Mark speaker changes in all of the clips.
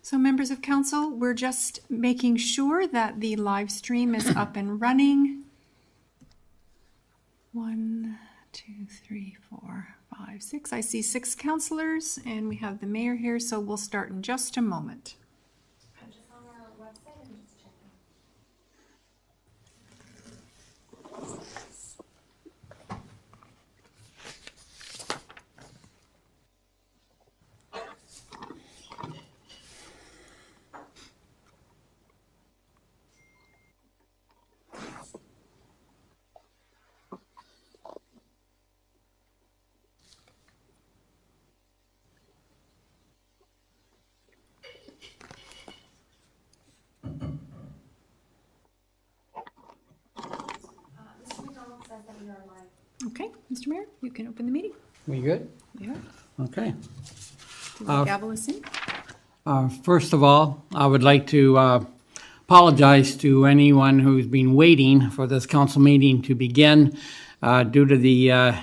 Speaker 1: So members of council, we're just making sure that the live stream is up and running. 1, 2, 3, 4, 5, 6. I see 6 councillors and we have the mayor here, so we'll start in just a moment.
Speaker 2: I'm just on our website and just checking.
Speaker 1: Okay, Mr. Mayor, you can open the meeting.
Speaker 3: We good?
Speaker 1: Yeah.
Speaker 3: Okay.
Speaker 1: Do you gavel us in?
Speaker 3: First of all, I would like to apologize to anyone who's been waiting for this council meeting to begin. Due to the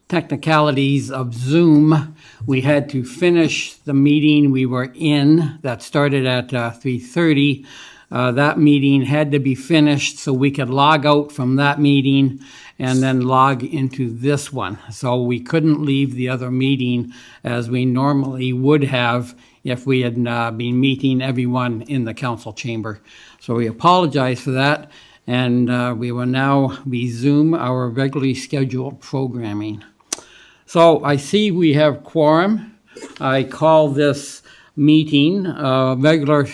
Speaker 3: technicalities of Zoom, we had to finish the meeting we were in that started at 3:30. That meeting had to be finished so we could log out from that meeting and then log into this one. So we couldn't leave the other meeting as we normally would have if we had been meeting everyone in the council chamber. So we apologize for that, and we will now resume our regularly scheduled programming. So I see we have quorum. I call this meeting regular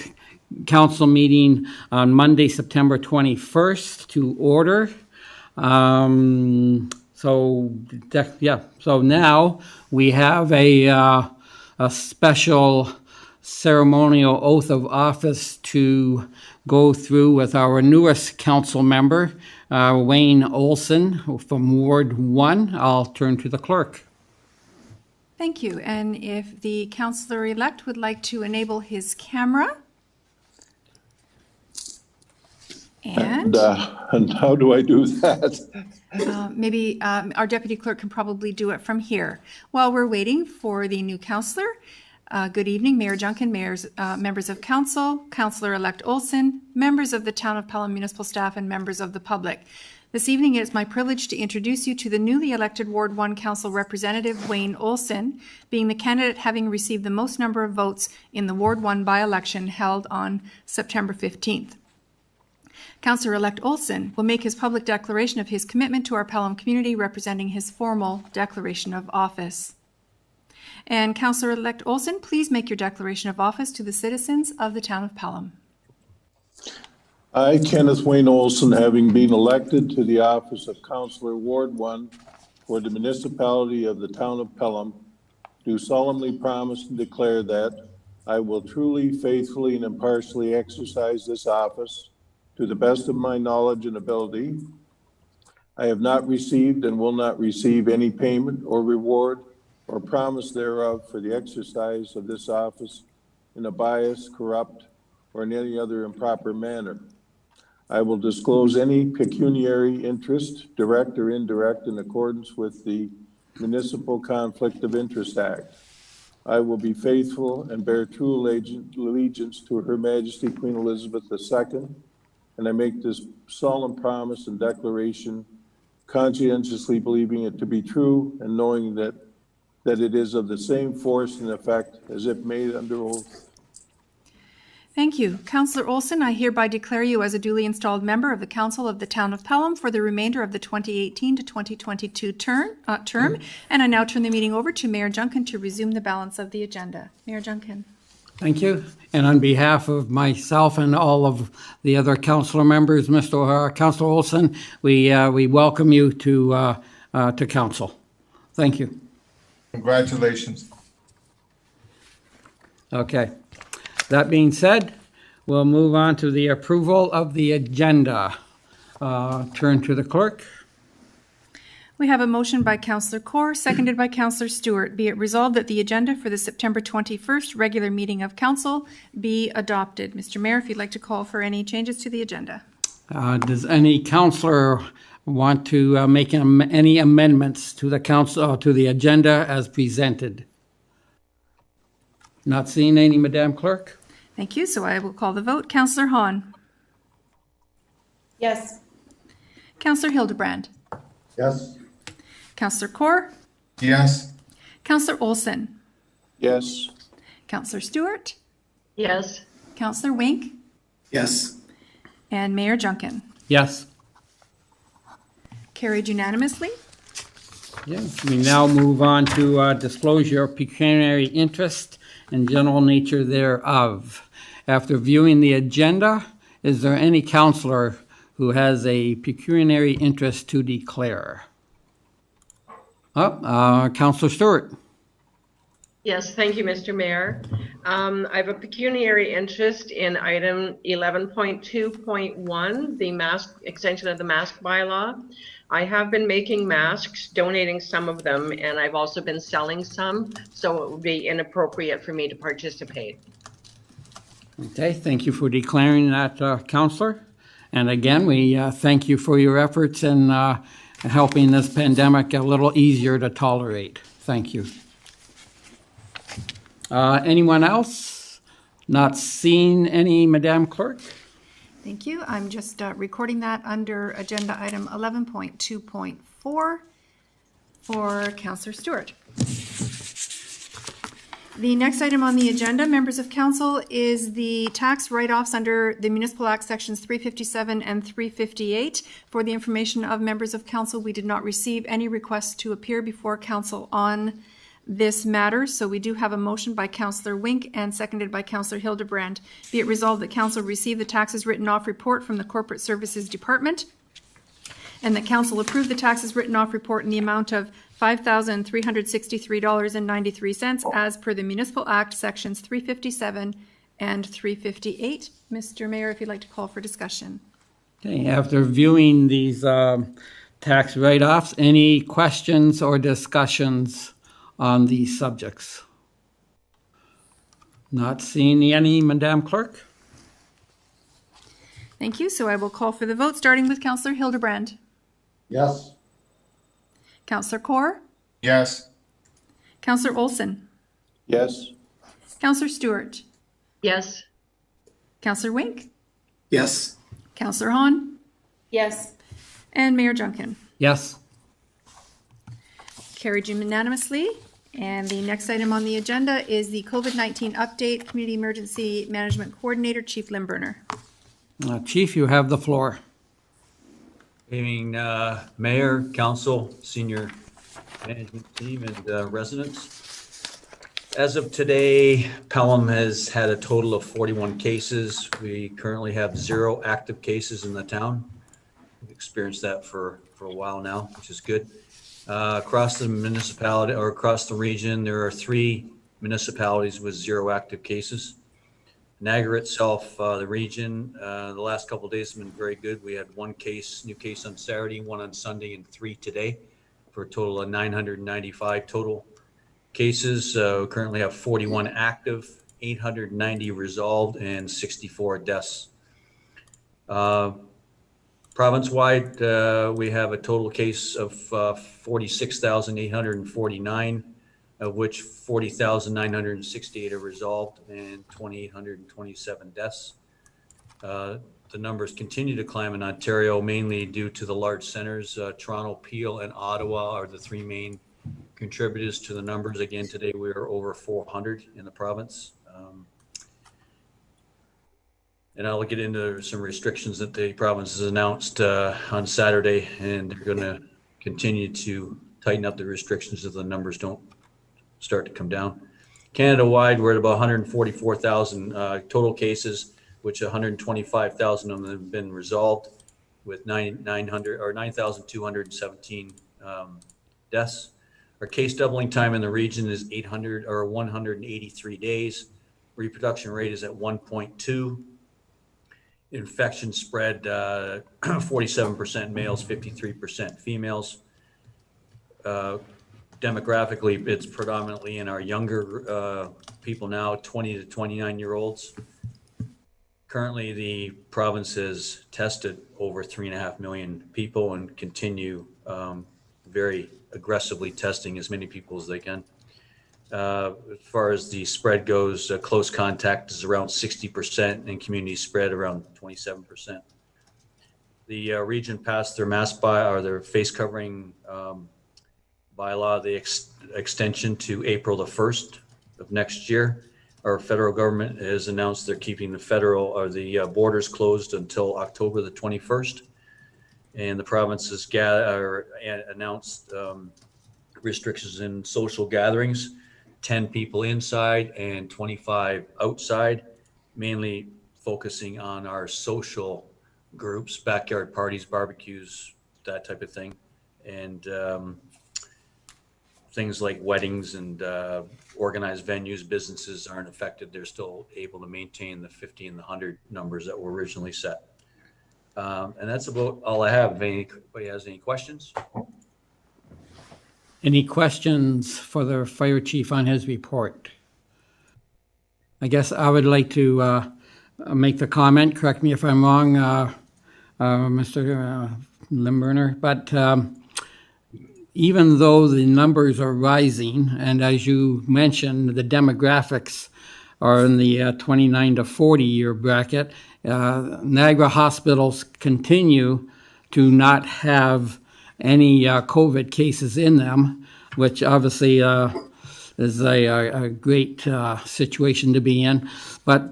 Speaker 3: council meeting on Monday, September 21st to order. So now we have a special ceremonial oath of office to go through with our newest council member, Wayne Olson from Ward 1. I'll turn to the clerk.
Speaker 1: Thank you. And if the councillor-elect would like to enable his camera. And
Speaker 4: how do I do that?
Speaker 1: maybe our deputy clerk can probably do it from here. While we're waiting for the new councillor, good evening, Mayor Junkin, members of council, Councillor-elect Olson, members of the Town of Pelham municipal staff, and members of the public. This evening it is my privilege to introduce you to the newly elected Ward 1 Council Representative, Wayne Olson, being the candidate having received the most number of votes in the Ward 1 by-election held on September 15th. Councillor-elect Olson will make his public declaration of his commitment to our Pelham community, representing his formal declaration of office. And Councillor-elect Olson, please make your declaration of office to the citizens of the Town of Pelham.
Speaker 4: I, Kenneth Wayne Olson, having been elected to the office of Councillor Ward 1 for the municipality of the Town of Pelham, do solemnly promise and declare that I will truly, faithfully, and impartially exercise this office to the best of my knowledge and ability. I have not received and will not receive any payment or reward or promise thereof for the exercise of this office in a biased, corrupt, or in any other improper manner. I will disclose any pecuniary interest, direct or indirect, in accordance with the Municipal Conflict of Interest Act. I will be faithful and bear true allegiance to Her Majesty Queen Elizabeth II, and I make this solemn promise and declaration, conscientiously believing it to be true and knowing that it is of the same force and effect as if made under oath.
Speaker 1: Thank you. Councillor Olson, I hereby declare you as a duly installed member of the Council of the Town of Pelham for the remainder of the 2018 to 2022 term, and I now turn the meeting over to Mayor Junkin to resume the balance of the agenda. Mayor Junkin.
Speaker 3: Thank you. And on behalf of myself and all of the other councillor members, Councillor Olson, we welcome you to council. Thank you.
Speaker 5: Congratulations.
Speaker 3: Okay. That being said, we'll move on to the approval of the agenda. Turn to the clerk.
Speaker 1: We have a motion by Councillor Kaur, seconded by Councillor Stewart. Be it resolved that the agenda for the September 21st regular meeting of council be adopted. Mr. Mayor, if you'd like to call for any changes to the agenda.
Speaker 3: Does any councillor want to make any amendments to the council to the agenda as presented? Not seeing any, Madam Clerk.
Speaker 1: Thank you. So I will call the vote. Councillor Hahn.
Speaker 2: Yes.
Speaker 1: Councillor Hildebrand.
Speaker 5: Yes.
Speaker 1: Councillor Kaur.
Speaker 5: Yes.
Speaker 1: Councillor Olson.
Speaker 4: Yes.
Speaker 1: Councillor Stewart.
Speaker 6: Yes.
Speaker 1: Councillor Wink.
Speaker 7: Yes.
Speaker 1: And Mayor Junkin.
Speaker 3: Yes.
Speaker 1: Carried unanimously.
Speaker 3: Yes, we now move on to disclosure of pecuniary interest and general nature thereof. After viewing the agenda, is there any counselor who has a pecuniary interest to declare? Councillor Stewart.
Speaker 6: Yes, thank you, Mr. Mayor. I have a pecuniary interest in item 11.2.1, the mask extension of the mask bylaw. I have been making masks, donating some of them, and I've also been selling some, so it would be inappropriate for me to participate.
Speaker 3: Okay, thank you for declaring that, Counselor. And again, we thank you for your efforts in helping this pandemic a little easier to tolerate. Thank you. Anyone else? Not seeing any, Madam Clerk?
Speaker 1: Thank you. I'm just recording that under agenda item 11.2.4 for Councillor Stewart. The next item on the agenda, members of council, is the tax write-offs under the Municipal Act sections 357 and 358. For the information of members of council, we did not receive any requests to appear before council on this matter, so we do have a motion by Councillor Wink and seconded by Councillor Hildebrand. Be it resolved that council receive the taxes written off report from the Corporate Services Department, and that council approve the taxes written off report in the amount of $5,363.93 as per the Municipal Act sections 357 and 358. Mr. Mayor, if you'd like to call for discussion.
Speaker 3: Okay, after viewing these tax write-offs, any questions or discussions on these subjects? Not seeing any, Madam Clerk?
Speaker 1: Thank you. So I will call for the vote, starting with Councillor Hildebrand.
Speaker 5: Yes.
Speaker 1: Councillor Kaur.
Speaker 5: Yes.
Speaker 1: Councillor Olson.
Speaker 4: Yes.
Speaker 1: Councillor Stewart.
Speaker 6: Yes.
Speaker 1: Councillor Wink.
Speaker 7: Yes.
Speaker 1: Councillor Hahn.
Speaker 2: Yes.
Speaker 1: And Mayor Junkin.
Speaker 3: Yes.
Speaker 1: Carried unanimously. And the next item on the agenda is the COVID-19 update, Community Emergency Management Coordinator, Chief Limburner.
Speaker 3: Chief, you have the floor.
Speaker 8: Good evening, Mayor, Council, Senior Management Team, and residents. As of today, Pelham has had a total of 41 cases. We currently have 0 active cases in the town. We've experienced that for a while now, which is good. Across the municipality or across the region, there are 3 municipalities with 0 active cases. Niagara itself, the region, the last couple of days have been very good. We had 1 new case on Saturday, 1 on Sunday, and 3 today, for a total of 995 total cases. We currently have 41 active, 890 resolved, and 64 deaths. Province-wide, we have a total case of 46,849, of which 40,968 are resolved and 2,827 deaths. The numbers continue to climb in Ontario, mainly due to the large centers. Toronto, Peel, and Ottawa are the 3 main contributors to the numbers. Again, today we are over 400 in the province. And I'll get into some restrictions that the province has announced on Saturday, and they're going to continue to tighten up the restrictions if the numbers don't start to come down. Canada-wide, we're at about 144,000 total cases, which 125,000 of them have been resolved, with 9,217 deaths. Our case doubling time in the region is 183 days. Reproduction rate is at 1.2. Infection spread, 47% males, 53% females. Demographically, it's predominantly in our younger people now, 20 to 29-year-olds. Currently, the province has tested over 3.5 million people and continue very aggressively testing as many people as they can. As far as the spread goes, close contact is around 60% and community spread around 27%. The region passed their their face covering bylaw, the extension to April the 1st of next year. Our federal government has announced they're keeping the borders closed until October the 21st. And the provinces announced restrictions in social gatherings, 10 people inside and 25 outside, mainly focusing on our social groups, backyard parties, barbecues, that type of thing. And things like weddings and organized venues, businesses aren't affected. They're still able to maintain the 50 and the 100 numbers that were originally set. And that's about all I have. If anybody has any questions?
Speaker 3: Any questions for the fire chief on his report? I guess I would like to make the comment, correct me if I'm wrong, Mr. Limburner, but even though the numbers are rising, and as you mentioned, the demographics are in the 29 to 40 year bracket, Niagara hospitals continue to not have any COVID cases in them, which obviously is a great situation to be in. But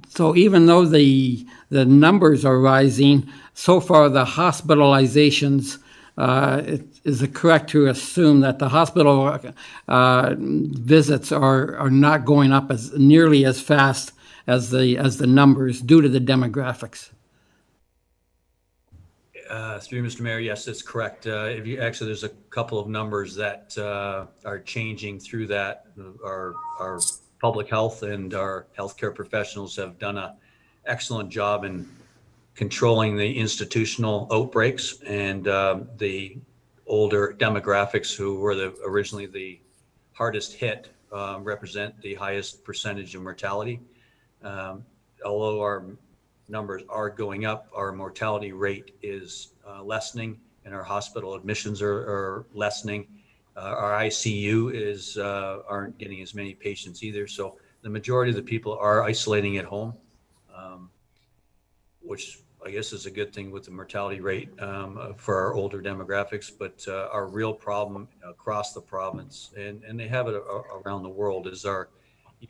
Speaker 3: so even though the numbers are rising, so far the hospitalizations, is it correct to assume that the hospital visits are not going up as nearly as fast as the numbers due to the demographics?
Speaker 8: Through Mr. Mayor, yes, that's correct. There's a couple of numbers that are changing through that. Our public health and our healthcare professionals have done an excellent job in controlling the institutional outbreaks, and the older demographics who were originally the hardest hit represent the highest percentage of mortality. Although our numbers are going up, our mortality rate is lessening, and our hospital admissions are lessening. Our ICU aren't getting as many patients either. So the majority of the people are isolating at home, which I guess is a good thing with the mortality rate for our older demographics. But our real problem across the province, and they have it around the world, is our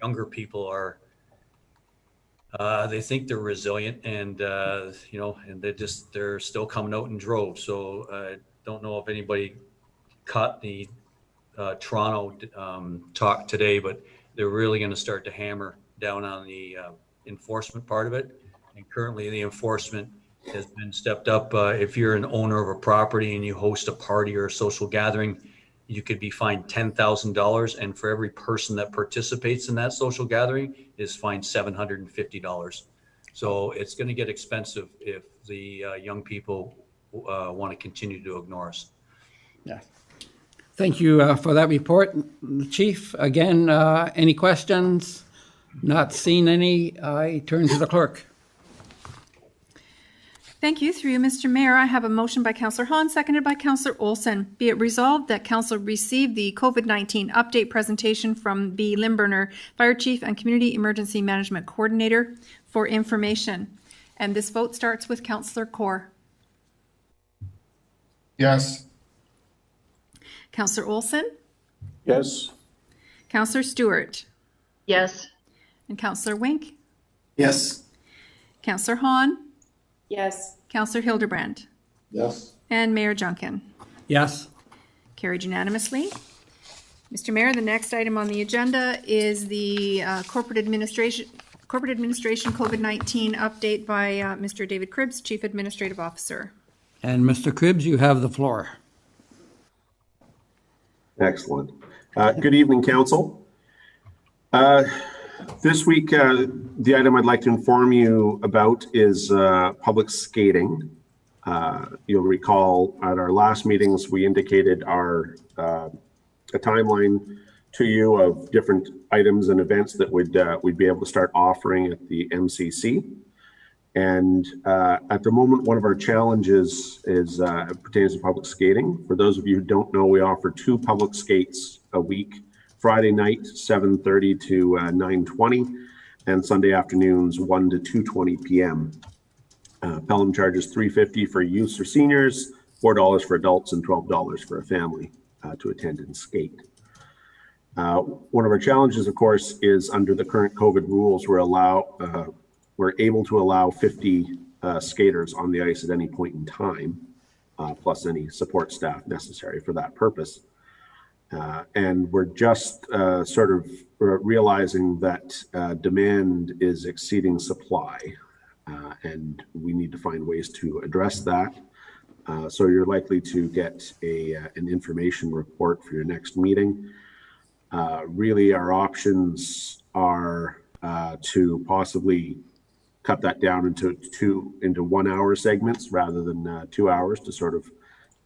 Speaker 8: younger people are, they think they're resilient, and and they're still coming out in droves. So I don't know if anybody caught the Toronto talk today, but they're really going to start to hammer down on the enforcement part of it. And currently the enforcement has been stepped up. If you're an owner of a property and you host a party or a social gathering, you could be fined $10,000, and for every person that participates in that social gathering is fined $750. So it's going to get expensive if the young people want to continue to ignore us.
Speaker 3: Yeah. Thank you for that report, Chief. Again, any questions? Not seeing any. I turn to the clerk.
Speaker 1: Thank you. Through you, Mr. Mayor, I have a motion by Councillor Hahn, seconded by Councillor Olson. Be it resolved that Council receive the COVID-19 update presentation from B. Limburner, Fire Chief and Community Emergency Management Coordinator, for information. And this vote starts with Councillor Kaur.
Speaker 5: Yes.
Speaker 1: Councillor Olson,
Speaker 4: Yes.
Speaker 1: Councillor Stewart,
Speaker 6: Yes.
Speaker 1: and Councillor Wink,
Speaker 7: Yes.
Speaker 1: Councillor Hahn,
Speaker 2: Yes.
Speaker 1: Councillor Hildebrand,
Speaker 5: Yes.
Speaker 1: and Mayor Junkin.
Speaker 3: Yes.
Speaker 1: Carried unanimously. Mr. Mayor, the next item on the agenda is the Corporate Administration COVID-19 update by Mr. David Cribbs, Chief Administrative Officer.
Speaker 3: And Mr. Cribbs, you have the floor.
Speaker 9: Excellent. Good evening, Council. This week, the item I'd like to inform you about is public skating. You'll recall at our last meetings, we indicated a timeline to you of different items and events that we'd be able to start offering at the MCC. And at the moment, one of our challenges pertains to public skating. For those of you who don't know, we offer 2 public skates a week Friday night, 7:30 to 9:20, and Sunday afternoons, 1 to 2:20 p.m. Pelham charges $3.50 for youths or seniors, $4 for adults, and $12 for a family to attend and skate. One of our challenges, of course, is under the current COVID rules, we're able to allow 50 skaters on the ice at any point in time, plus any support staff necessary for that purpose. And we're just sort of realizing that demand is exceeding supply, and we need to find ways to address that. So you're likely to get an information report for your next meeting. Really, our options are to possibly cut that down into 1 hour segments rather than 2 hours to sort of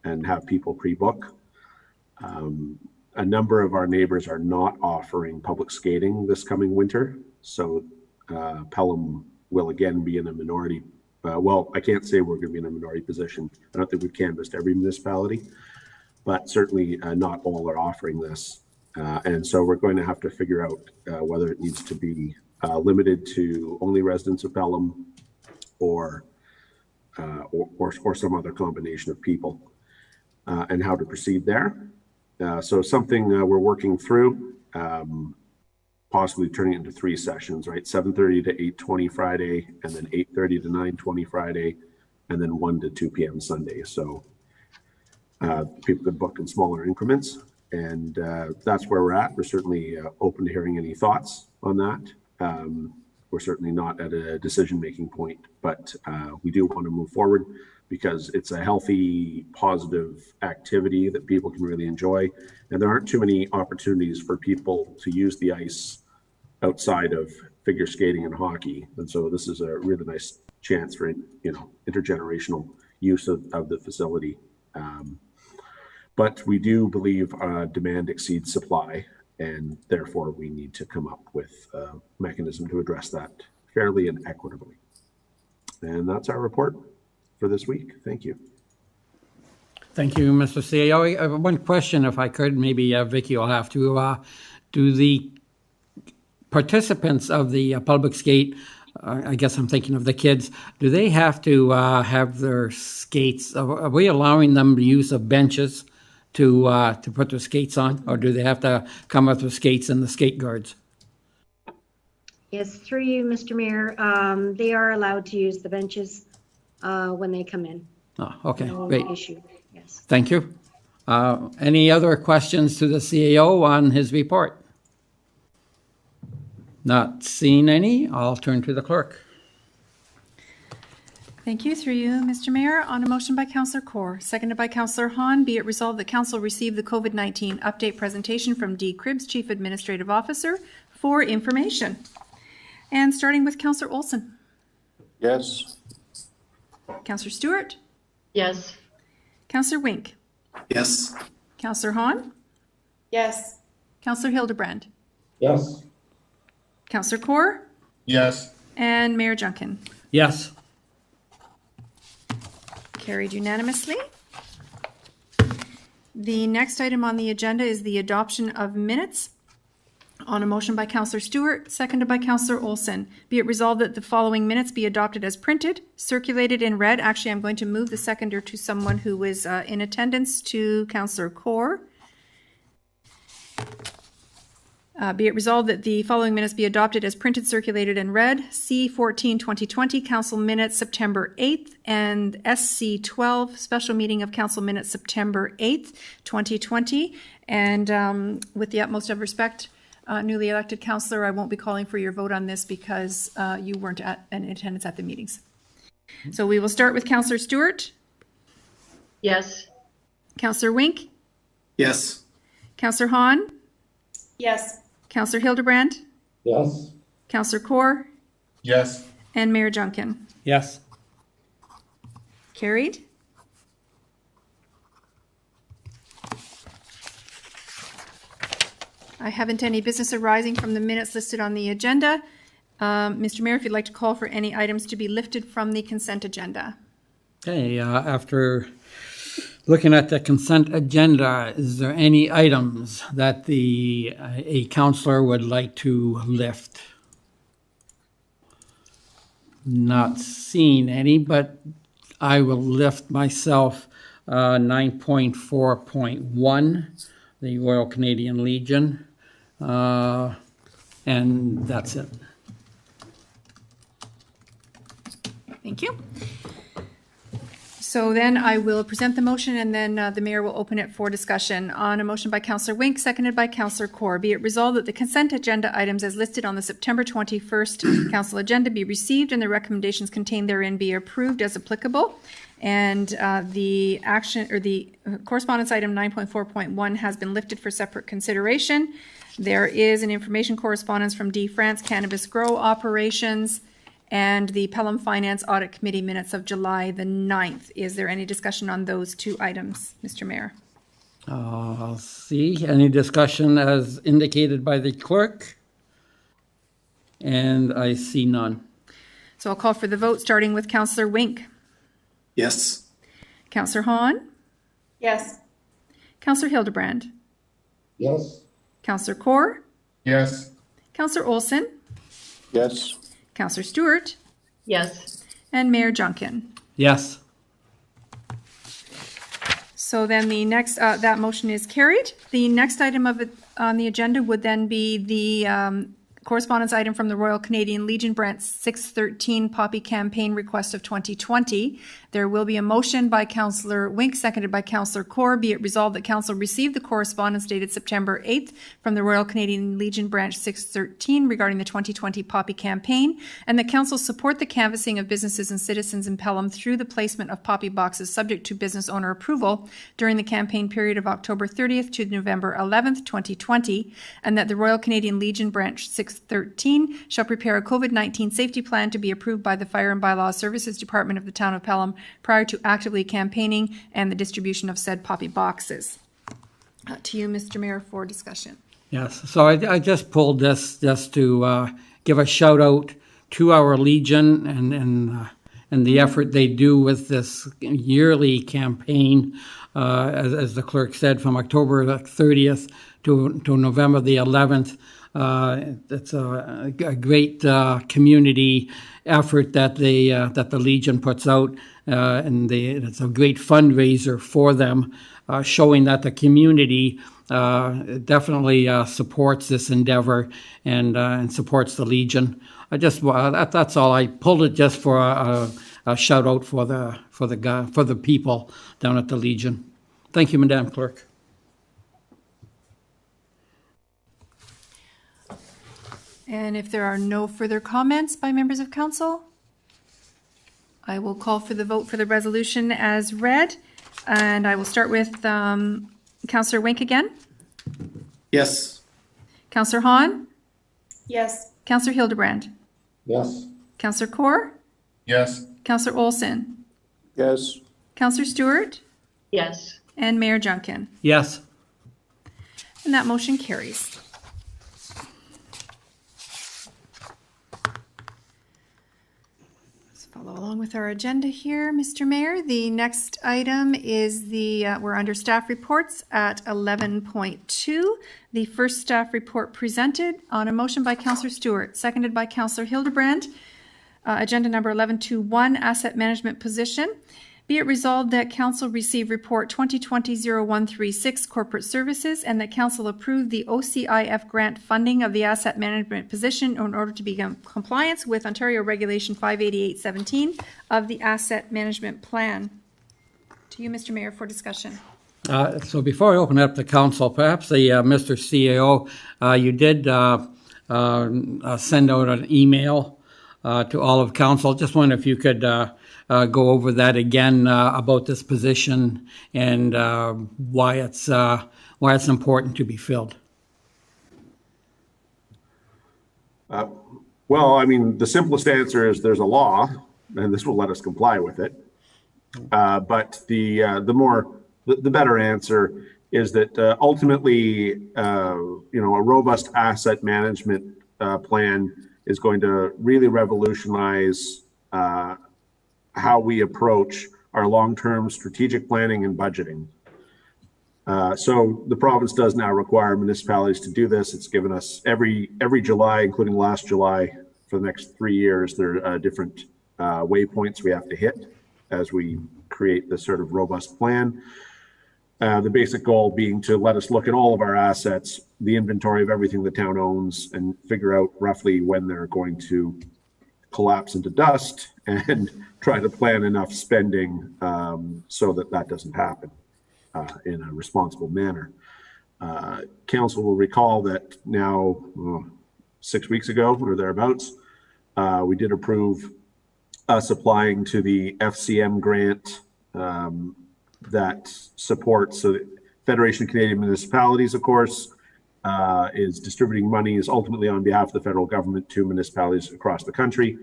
Speaker 9: and have people pre-book. A number of our neighbors are not offering public skating this coming winter, so Pelham will again be in a minority. Well, I can't say we're going to be in a minority position. I don't think we've canvassed every municipality, but certainly not all are offering this. And so we're going to have to figure out whether it needs to be limited to only residents of Pelham or some other combination of people, and how to proceed there. So something we're working through, possibly turning it into 3 sessions, right? 7:30 to 8:20 Friday, and then 8:30 to 9:20 Friday, and then 1 to 2 p.m. Sunday. So people could book in smaller increments, and that's where we're at. We're certainly open to hearing any thoughts on that. We're certainly not at a decision-making point, but we do want to move forward because it's a healthy, positive activity that people can really enjoy. And there aren't too many opportunities for people to use the ice outside of figure skating and hockey. And so this is a really nice chance for, intergenerational use of the facility. But we do believe demand exceeds supply, and therefore we need to come up with a mechanism to address that fairly and equitably. And that's our report for this week. Thank you.
Speaker 3: Thank you, Mr. CAO. I have one question, if I could. Maybe Vicky will have to. Do the participants of the public skate, I guess I'm thinking of the kids, do they have to have their skates? Are we allowing them the use of benches to put their skates on, or do they have to come with their skates and the skate guards?
Speaker 10: Yes, through you, Mr. Mayor. They are allowed to use the benches when they come in.
Speaker 3: Oh, okay,
Speaker 10: No
Speaker 3: great.
Speaker 10: issue. Yes.
Speaker 3: Thank you. Any other questions to the CAO on his report? Not seeing any, I'll turn to the clerk.
Speaker 1: Thank you. Through you, Mr. Mayor, on a motion by Councillor Kaur, seconded by Councillor Hahn, be it resolved that Council receive the COVID-19 update presentation from D. Cribbs, Chief Administrative Officer, for information. And starting with Councillor Olson.
Speaker 4: Yes.
Speaker 1: Councillor Stewart.
Speaker 6: Yes.
Speaker 1: Councillor Wink.
Speaker 7: Yes.
Speaker 1: Councillor Hahn.
Speaker 2: Yes.
Speaker 1: Councillor Hildebrand.
Speaker 5: Yes.
Speaker 1: Councillor Kaur.
Speaker 5: Yes.
Speaker 1: And Mayor Junkin.
Speaker 3: Yes.
Speaker 1: Carried unanimously. The next item on the agenda is the adoption of minutes. On a motion by Councillor Stewart, seconded by Councillor Olson. Be it resolved that the following minutes be adopted as printed, circulated and read. Actually, I'm going to move the seconder to someone who was in attendance, to Councillor Kaur. Be it resolved that the following minutes be adopted as printed, circulated, and read. C14-2020, Council Minutes, September 8th, and SC12, Special Meeting of Council Minutes, September 8th, 2020. And with the utmost of respect, newly elected councillor, I won't be calling for your vote on this because you weren't in attendance at the meetings. So we will start with Councillor Stewart.
Speaker 6: Yes.
Speaker 1: Councillor Wink.
Speaker 7: Yes.
Speaker 1: Councillor Hahn.
Speaker 2: Yes.
Speaker 1: Councillor Hildebrand.
Speaker 5: Yes.
Speaker 1: Councillor Kaur.
Speaker 5: Yes.
Speaker 1: And Mayor Junkin.
Speaker 3: Yes.
Speaker 1: Carried. I haven't any business arising from the minutes listed on the agenda. Mr. Mayor, if you'd like to call for any items to be lifted from the consent agenda.
Speaker 3: Okay, after Looking at the consent agenda, is there any items that a counselor would like to lift? Not seeing any, but I will lift myself 9.4.1, the Royal Canadian Legion, and that's it.
Speaker 1: Thank you. So then I will present the motion, and then the mayor will open it for discussion. On a motion by Councillor Wink, seconded by Councillor Kaur, be it resolved that the consent agenda items as listed on the September 21st council agenda be received and the recommendations contained therein be approved as applicable. And the action or the correspondence item 9.4.1 has been lifted for separate consideration. There is an information correspondence from D. France Cannabis Grow Operations and the Pelham Finance Audit Committee minutes of July the 9th. Is there any discussion on those two items, Mr. Mayor?
Speaker 3: I'll see. Any discussion as indicated by the clerk? And I see none.
Speaker 1: So I'll call for the vote, starting with Councillor Wink.
Speaker 7: Yes.
Speaker 1: Councillor Hahn.
Speaker 2: Yes.
Speaker 1: Councillor Hildebrand.
Speaker 5: Yes.
Speaker 1: Councillor Kaur.
Speaker 5: Yes.
Speaker 1: Councillor Olson.
Speaker 4: Yes.
Speaker 1: Councillor Stewart.
Speaker 6: Yes.
Speaker 1: And Mayor Junkin.
Speaker 3: Yes.
Speaker 1: So then the next, that motion is carried. The next item of it on the agenda would then be the correspondence item from the Royal Canadian Legion Branch 613 Poppy Campaign Request of 2020. There will be a motion by Councillor Wink, seconded by Councillor Kaur. Be it resolved that Council received the correspondence dated September 8th from the Royal Canadian Legion Branch 613 regarding the 2020 Poppy Campaign, and that Council support the canvassing of businesses and citizens in Pelham through the placement of poppy boxes subject to business owner approval during the campaign period of October 30th to November 11th, 2020, and that the Royal Canadian Legion Branch 613 shall prepare a COVID-19 safety plan to be approved by the Fire and Bylaw Services Department of the Town of Pelham prior to actively campaigning and the distribution of said poppy boxes. To you, Mr. Mayor, for discussion.
Speaker 3: Yes, so I just pulled this just to give a shout out to our Legion and the effort they do with this yearly campaign, as the clerk said, from October 30th to November the 11th. It's a great community effort that the Legion puts out, and it's a great fundraiser for them, showing that the community definitely supports this endeavor and supports the Legion. That's all. I pulled it just for a shout out for the people down at the Legion. Thank you, Madam Clerk.
Speaker 1: And if there are no further comments by members of council, I will call for the vote for the resolution as read. And I will start with Councillor Wink again.
Speaker 7: Yes.
Speaker 1: Councillor Hahn.
Speaker 2: Yes.
Speaker 1: Councillor Hildebrand.
Speaker 5: Yes.
Speaker 1: Councillor Kaur.
Speaker 5: Yes.
Speaker 1: Councillor Olson.
Speaker 4: Yes.
Speaker 1: Councillor Stewart.
Speaker 6: Yes.
Speaker 1: And Mayor Junkin.
Speaker 3: Yes.
Speaker 1: And that motion carries. Follow along with our agenda here, Mr. Mayor. The next item is we're under staff reports at 11.2. The first staff report presented on a motion by Councillor Stewart, seconded by Councillor Hildebrand. Agenda number 11.2.1, asset management position. Be it resolved that Council receive report 2020-0136 corporate services and that Council approve the OCIF grant funding of the asset management position in order to be in compliance with Ontario Regulation 588.17 of the asset management plan. To you, Mr. Mayor, for discussion.
Speaker 3: So before I open up the council, perhaps Mr. CAO, you did send out an email to all of council. Just wonder if you could go over that again about this position and why it's important to be filled.
Speaker 9: Well, I mean, the simplest answer is there's a law, and this will let us comply with it. But the better answer is that ultimately, a robust asset management plan is going to really revolutionize how we approach our long-term strategic planning and budgeting. So the province does now require municipalities to do this. It's given us every July, including last July, for the next 3 years, there are different waypoints we have to hit as we create this sort of robust plan. The basic goal being to let us look at all of our assets, the inventory of everything the town owns, and figure out roughly when they're going to collapse into dust and try to plan enough spending so that that doesn't happen in a responsible manner. Council will recall that now 6 weeks ago or thereabouts, we did approve us applying to the FCM grant that supports, so the Federation of Canadian Municipalities, of course, is distributing monies ultimately on behalf of the federal government to municipalities across the country.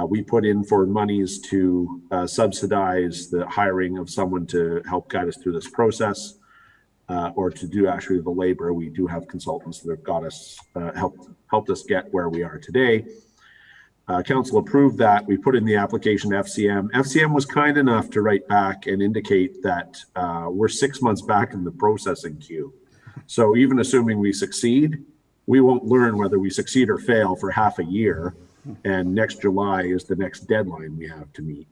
Speaker 9: We put in for monies to subsidize the hiring of someone to help guide us through this process, or to do actually the labor. We do have consultants that have got us, helped us get where we are today. Council approved that. We put in the application to FCM. FCM was kind enough to write back and indicate that we're 6 months back in the processing queue. So even assuming we succeed, we won't learn whether we succeed or fail for half a year. And next July is the next deadline we have to meet.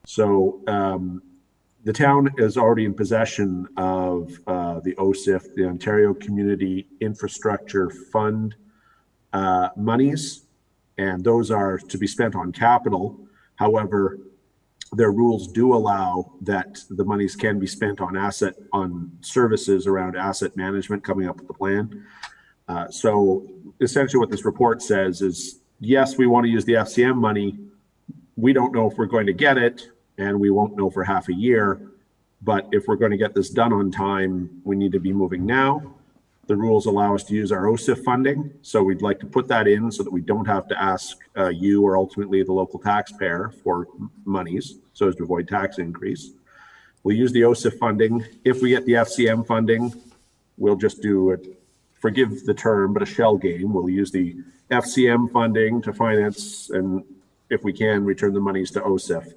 Speaker 9: So the town is already in possession of the OSIF, the Ontario Community Infrastructure Fund monies. And those are to be spent on capital. However, their rules do allow that the monies can be spent on services around asset management coming up with the plan. So essentially what this report says is, yes, we want to use the FCM money. We don't know if we're going to get it, and we won't know for half a year. But if we're going to get this done on time, we need to be moving now. The rules allow us to use our OSIF funding, so we'd like to put that in so that we don't have to ask you or ultimately the local taxpayer for monies, so as to avoid tax increase. We'll use the OSIF funding. If we get the FCM funding, we'll just do a, forgive the term, but a shell game. We'll use the FCM funding to finance, and if we can, return the monies to OSIF.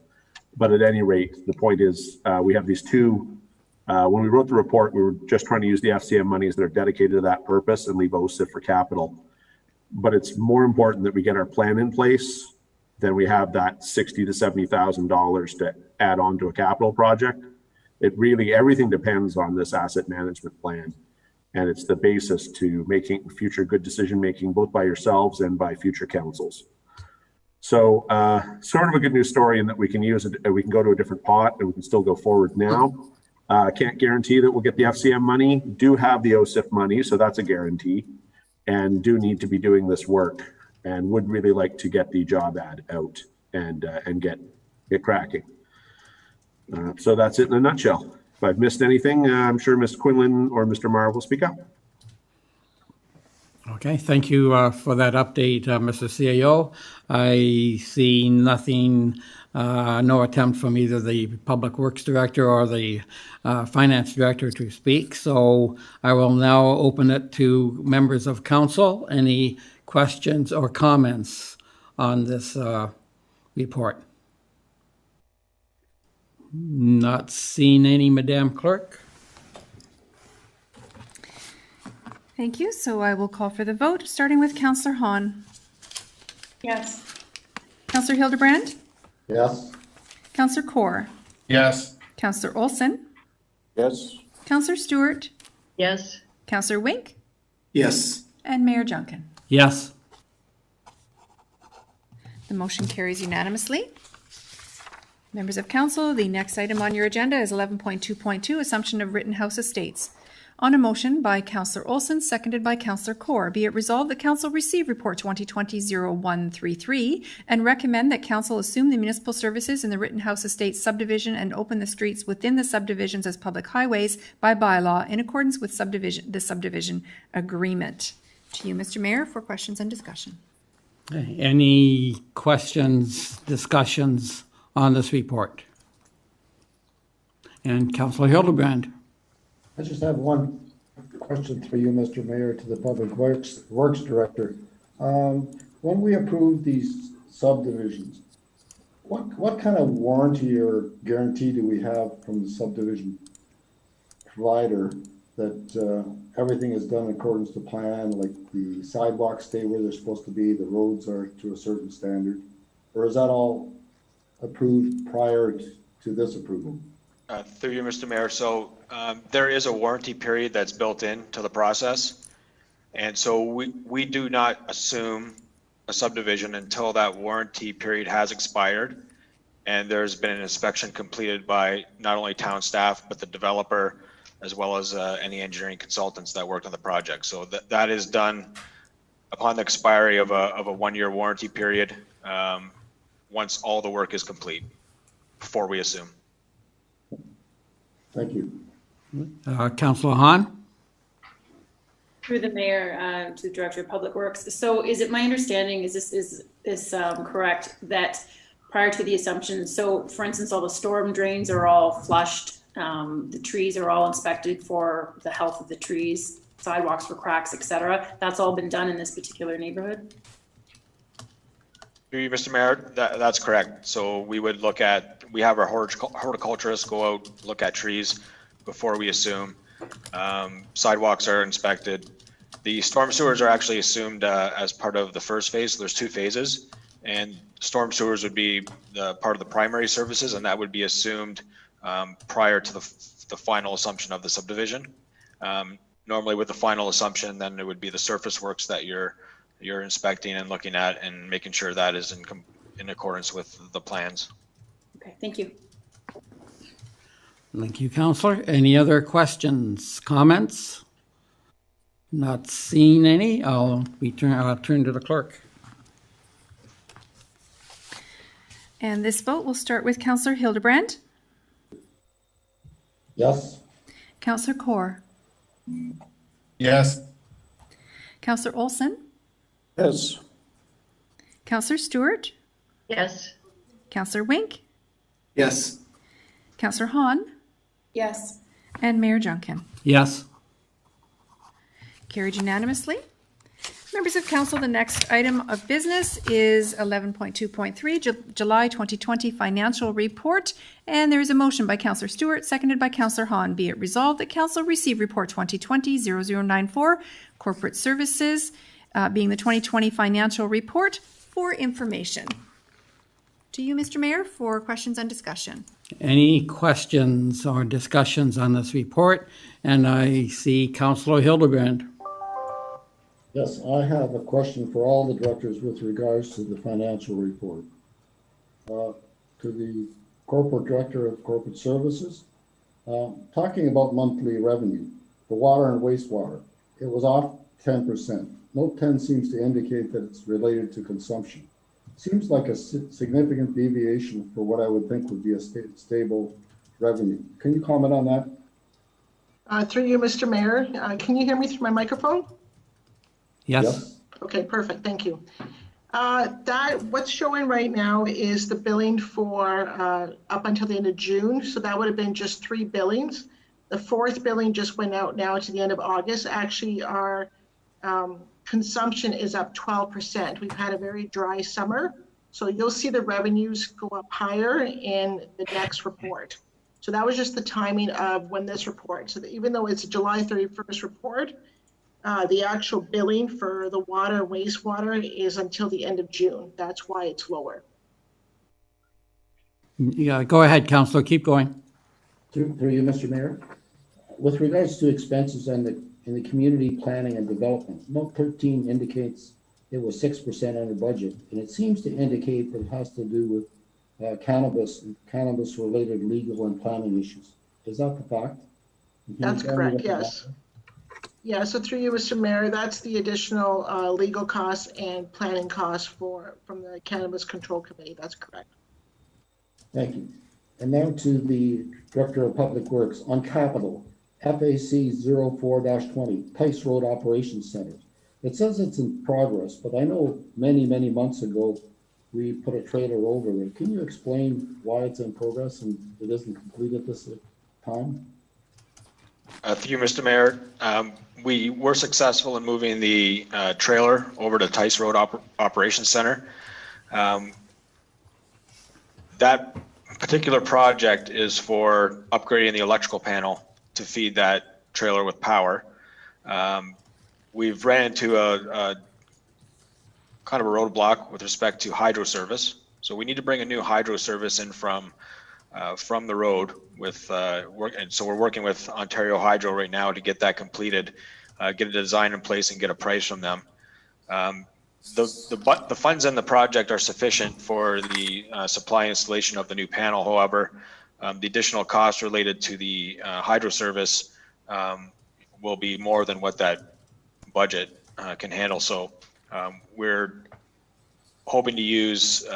Speaker 9: But at any rate, the point is we have these two. When we wrote the report, we were just trying to use the FCM monies that are dedicated to that purpose and leave OSIF for capital. But it's more important that we get our plan in place than we have that $60,000 to $70,000 to add on to a capital project. It really, everything depends on this asset management plan. And it's the basis to making future good decision-making, both by yourselves and by future councils. So sort of a good news story in that we can use it, we can go to a different pot and we can still go forward now. Can't guarantee that we'll get the FCM money, do have the OSIF money, so that's a guarantee, and do need to be doing this work and would really like to get the job ad out and get cracking. So that's it in a nutshell. If I've missed anything, I'm sure Ms. Quinlan or Mr. Marr will speak up.
Speaker 3: Okay, thank you for that update, Mr. CAO. I see nothing, no attempt from either the Public Works Director or the Finance Director to speak. So I will now open it to members of council. Any questions or comments on this report? Not seen any, Madam Clerk.
Speaker 1: Thank you. So I will call for the vote, starting with Councillor Hahn.
Speaker 2: Yes.
Speaker 1: Councillor Hildebrand?
Speaker 5: Yes.
Speaker 1: Councillor Kaur?
Speaker 5: Yes.
Speaker 1: Councillor Olson?
Speaker 4: Yes.
Speaker 1: Councillor Stewart?
Speaker 6: Yes.
Speaker 1: Councillor Wink?
Speaker 7: Yes.
Speaker 1: And Mayor Junkin.
Speaker 3: Yes.
Speaker 1: The motion carries unanimously. Members of council, the next item on your agenda is 11.2.2, Assumption of Rittenhouse Estates. On a motion by Councillor Olson, seconded by Councillor Kaur, be it resolved that council receive Report 2020-0133 and recommend that council assume the municipal services in the Rittenhouse Estates subdivision and open the streets within the subdivisions as public highways by bylaw in accordance with the subdivision agreement. To you, Mr. Mayor, for questions and discussion.
Speaker 3: Any questions, discussions on this report? And Councillor Hildebrand.
Speaker 11: I just have one question for you, Mr. Mayor, to the Public Works Director. When we approve these subdivisions, What kind of warranty or guarantee do we have from the subdivision provider that everything is done in accordance to plan, like the sidewalks stay where they're supposed to be, the roads are to a certain standard? Or is that all approved prior to this approval?
Speaker 12: Through you, Mr. Mayor. So there is a warranty period that's built into the process. And so we do not assume a subdivision until that warranty period has expired and there's been an inspection completed by not only town staff, but the developer, as well as any engineering consultants that worked on the project. So that is done upon the expiry of a 1-year warranty period, once all the work is complete, before we assume.
Speaker 11: Thank you.
Speaker 3: Councillor Hahn?
Speaker 2: Through the mayor to the director of public works. So is it my understanding, is this correct, that prior to the assumption, so for instance, all the storm drains are all flushed, the trees are all inspected for the health of the trees, sidewalks for cracks, etc. That's all been done in this particular neighborhood?
Speaker 12: Through you, Mr. Mayor, that's correct. So we would we have our horticulturists go out, look at trees before we assume. Sidewalks are inspected. The storm sewers are actually assumed as part of the first phase. So there's 2 phases, and storm sewers would be the part of the primary services, and that would be assumed prior to the final assumption of the subdivision. Normally with the final assumption, then it would be the surface works that you're inspecting and looking at and making sure that is in accordance with the plans.
Speaker 2: Okay, thank you.
Speaker 3: Thank you, Councillor. Any other questions, comments? Not seeing any. I'll turn to the clerk.
Speaker 1: And this vote will start with Councillor Hildebrand,
Speaker 11: Yes?
Speaker 1: Councillor Kaur,
Speaker 5: Yes.
Speaker 1: Councillor Olson,
Speaker 4: Yes.
Speaker 1: Councillor Stewart,
Speaker 6: Yes.
Speaker 1: Councillor Wink,
Speaker 7: Yes.
Speaker 1: Councillor Hahn,
Speaker 2: Yes.
Speaker 1: and Mayor Junkin.
Speaker 3: Yes.
Speaker 1: Carried unanimously. Members of council, the next item of business is 11.2.3, July 2020 financial report. And there is a motion by Councillor Stewart, seconded by Councillor Hahn. Be it resolved that council receive report 2020-0094, corporate services, being the 2020 financial report, for information. To you, Mr. Mayor, for questions and discussion.
Speaker 3: Any questions or discussions on this report? And I see Councillor Hildebrand.
Speaker 11: Yes, I have a question for all the directors with regards to the financial report. To the corporate director of corporate services, talking about monthly revenue, the water and wastewater, it was off 10%. Note 10 seems to indicate that it's related to consumption. Seems like a significant deviation for what I would think would be a stable revenue. Can you comment on that?
Speaker 13: Through you, Mr. Mayor, can you hear me through my microphone?
Speaker 3: Yes.
Speaker 13: Okay, perfect. Thank you. What's showing right now is the billing for up until the end of June. So that would have been just 3 billings. The 4th billing just went out now to the end of August. Actually, our consumption is up 12%. We've had a very dry summer. So you'll see the revenues go up higher in the next report. So that was just the timing of when this report. So that even though it's a July 31st report, the actual billing for the water and wastewater is until the end of June. That's why it's lower.
Speaker 3: Yeah, go ahead, Councillor. Keep going.
Speaker 11: Through you, Mr. Mayor. With regards to expenses in the community planning and development, note 13 indicates it was 6% under budget, and it seems to indicate that it has to do with cannabis and cannabis-related legal and planning issues. Is that the fact?
Speaker 13: That's correct, yes. Yeah, so through you, Mr. Mayor, that's the additional legal costs and planning costs from the Cannabis Control Committee. That's correct.
Speaker 11: Thank you. And now to the Director of Public Works on capital, FAC 04-20, Tice Road Operations Center. It says it's in progress, but I know many, many months ago we put a trailer over there. Can you explain why it's in progress and it isn't completed this time?
Speaker 12: Through you, Mr. Mayor, we were successful in moving the trailer over to Tice Road Operations Center. that particular project is for upgrading the electrical panel to feed that trailer with power. We've ran into a kind of a roadblock with respect to hydro service. So we need to bring a new hydro service in from the road with and so we're working with Ontario Hydro right now to get that completed, get a design in place and get a price from them. The funds in the project are sufficient for the supply installation of the new panel. However, the additional costs related to the hydro service will be more than what that budget can handle. So we're hoping to use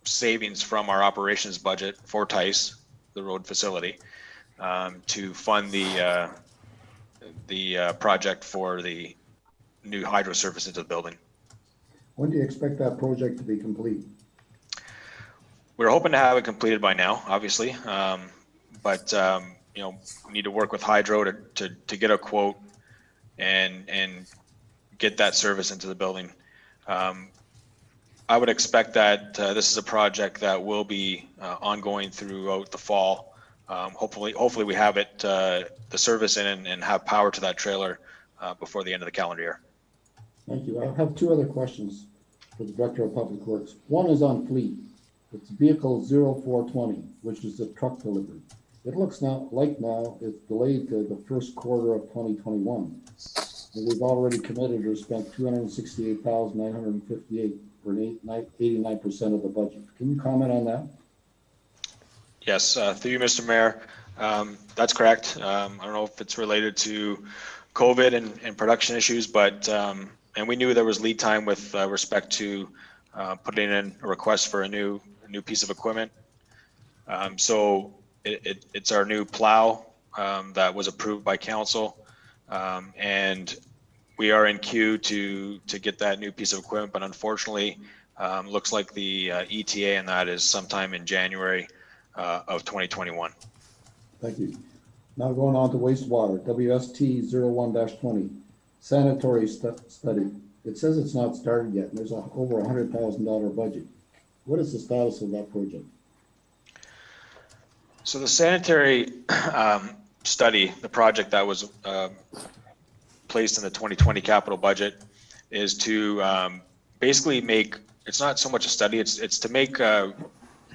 Speaker 12: savings from our operations budget for TICE, the road facility, to fund the project for the new hydro service into the building.
Speaker 11: When do you expect that project to be complete?
Speaker 12: We're hoping to have it completed by now, obviously, but you know, we need to work with Hydro to get a quote and get that service into the building. I would expect that this is a project that will be ongoing throughout the fall. Hopefully we have it the service in and have power to that trailer before the end of the calendar year.
Speaker 11: Thank you. I have two other questions for the Director of Public Works. One is on fleet. It's vehicle 0420, which is the truck delivery. It looks now it's delayed to the first quarter of 2021. And we've already committed or spent $268,958 for 89% of the budget. Can you comment on that?
Speaker 12: Yes, through you, Mr. Mayor. That's correct. I don't know if it's related to COVID and production issues, but and we knew there was lead time with respect to putting in a request for a new piece of equipment. So it's our new plow that was approved by council, and we are in queue to get that new piece of equipment. But unfortunately, looks like the ETA on that is sometime in January of 2021.
Speaker 11: Thank you. Now going on to wastewater, WST 01-20, Sanatorius study. It says it's not started yet, and there's over $100,000 budget. What is the status of that project?
Speaker 12: So the sanitary study, the project that was placed in the 2020 capital budget, is to basically make, it's not so much a study, it's to make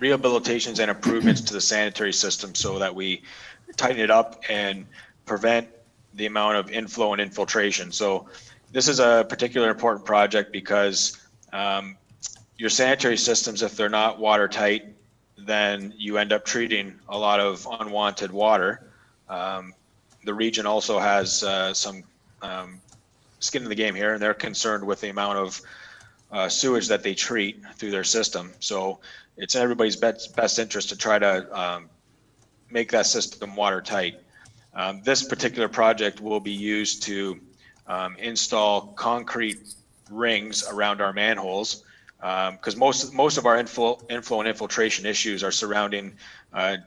Speaker 12: rehabilitations and improvements to the sanitary system so that we tighten it up and prevent the amount of inflow and infiltration. So this is a particularly important project because your sanitary systems, if they're not watertight, then you end up treating a lot of unwanted water. The region also has some skin in the game here, and they're concerned with the amount of sewage that they treat through their system. So it's in everybody's best interest to try to make that system watertight. This particular project will be used to install concrete rings around our manholes, because most of our inflow and infiltration issues are surrounding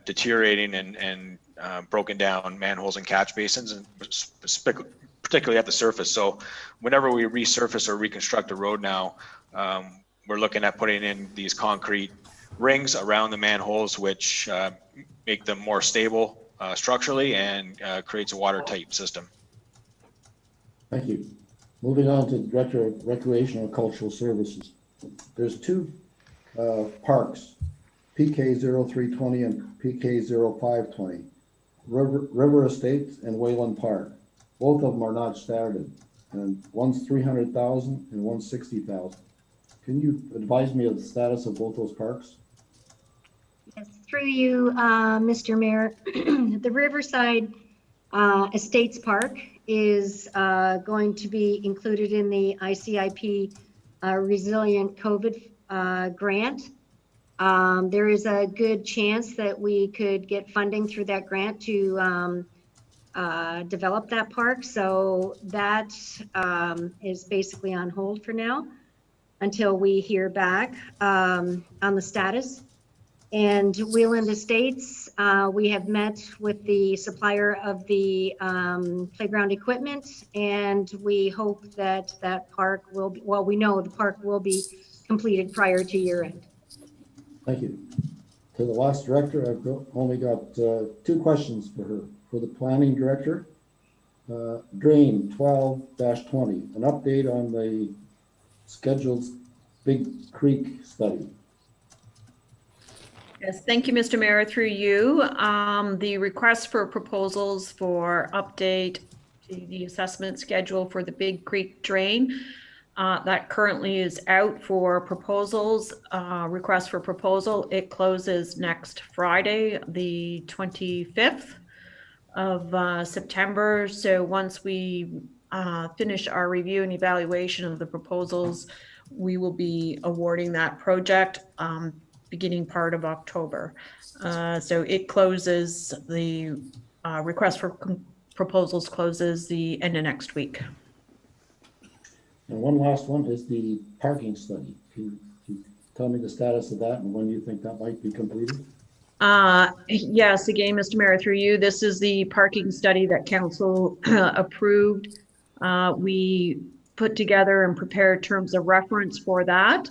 Speaker 12: deteriorating and broken down manholes and catch basins, and particularly at the surface. So whenever we resurface or reconstruct a road now, we're looking at putting in these concrete rings around the manholes, which make them more stable structurally and creates a watertight system. Thank you.
Speaker 11: Moving on to the Director of Recreational Cultural Services. There's two parks, PK 0320 and PK 0520, River Estates and Wayland Park. Both of them are not started, and one's 300,000 and one's 60,000. Can you advise me of the status of both those parks?
Speaker 10: Yes, through you, Mr. Mayor. The Riverside Estates Park is going to be included in the ICIP Resilient COVID grant. There is a good chance that we could get funding through that grant to develop that park. So that is basically on hold for now until we hear back on the status. And Wayland Estates, we have met with the supplier of the playground equipment, and we hope that that park will be, well, we know the park will be completed prior to year end.
Speaker 11: Thank you. To the last director, only got 2 questions for her. For the planning director, drain 12-20, an update on the scheduled Big Creek study.
Speaker 14: Yes, thank you, Mr. Mayor. Through you, the request for proposals for update to the assessment schedule for the Big Creek drain that currently is out for proposals, request for proposal. It closes next Friday, the 25th of September. So once we finish our review and evaluation of the proposals, we will be awarding that project beginning part of October. So it closes, the request for proposals closes the end of next week.
Speaker 11: And one last one is the parking study. Can you tell me the status of that and when you think that might be completed?
Speaker 14: Yes, again, Mr. Mayor, through you, this is the parking study that council approved. We put together and prepared terms of reference for that.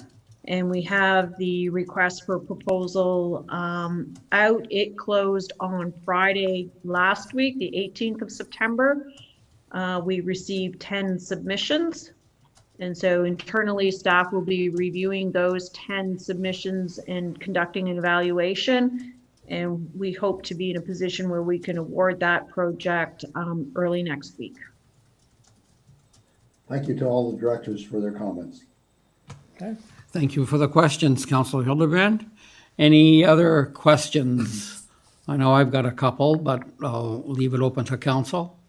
Speaker 14: And we have the request for proposal out. It closed on Friday last week, the 18th of September. We received 10 submissions. And so internally, staff will be reviewing those 10 submissions and conducting an evaluation. And we hope to be in a position where we can award that project early next week.
Speaker 11: Thank you to all the directors for their comments.
Speaker 3: Okay. Thank you for the questions, Councillor Hildebrand. Any other questions? I know I've got a couple, but I'll leave it open to council.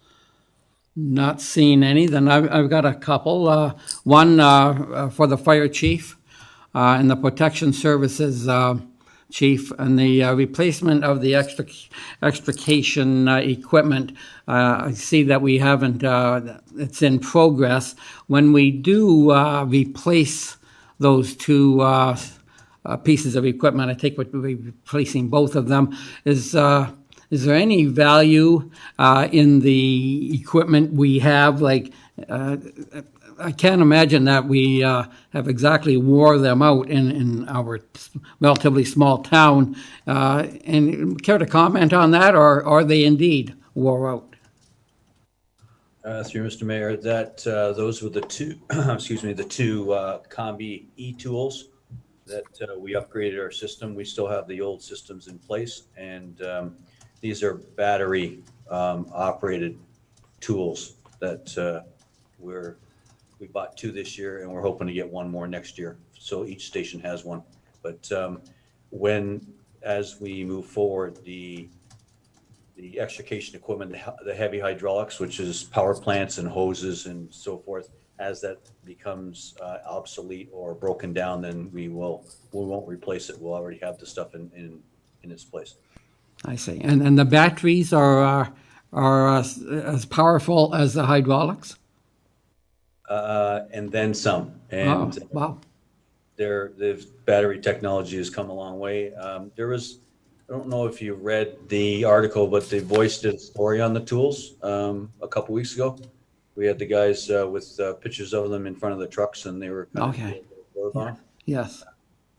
Speaker 3: Not seeing any, then I've got a couple. One for the fire chief and the protection services chief, and the replacement of the extrication equipment. I see that we haven't, it's in progress. When we do replace those 2 pieces of equipment, I think we're replacing both of them. Is there any value in the equipment we have? Like, I can't imagine that we have exactly wore them out in our relatively small town. And care to comment on that, or are they indeed wore out?
Speaker 8: Through Mr. Mayor, that those were the 2, excuse me, the 2 Combi e-tools that we upgraded our system. We still have the old systems in place, and these are battery operated tools that we bought 2 this year, and we're hoping to get 1 more next year. So each station has 1. But as we move forward, the extrication equipment, the heavy hydraulics, which is power plants and hoses and so forth, as that becomes obsolete or broken down, then we won't replace it. We'll already have the stuff in its place.
Speaker 3: I see. And the batteries are as powerful as the hydraulics?
Speaker 8: And then some. And
Speaker 3: wow.
Speaker 8: The battery technology has come a long way. I don't know if you read the article, but the Voice did a story on the tools a couple weeks ago. We had the guys with pictures of them in front of the trucks, and they were kind of
Speaker 3: Yes.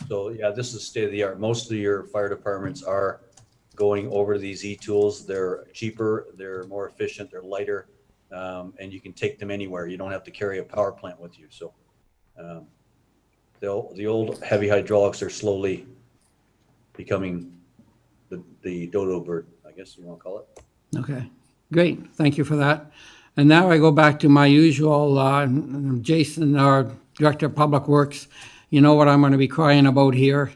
Speaker 8: So yeah, this is state of the art. Most of your fire departments are going over these e-tools. They're cheaper, they're more efficient, they're lighter, and you can take them anywhere. You don't have to carry a power plant with you. So the old heavy hydraulics are slowly becoming the dodo bird, I guess you want to call it.
Speaker 3: Okay, great. Thank you for that. And now I go back to my usual, Jason, our Director of Public Works. You know what I'm going to be crying about here.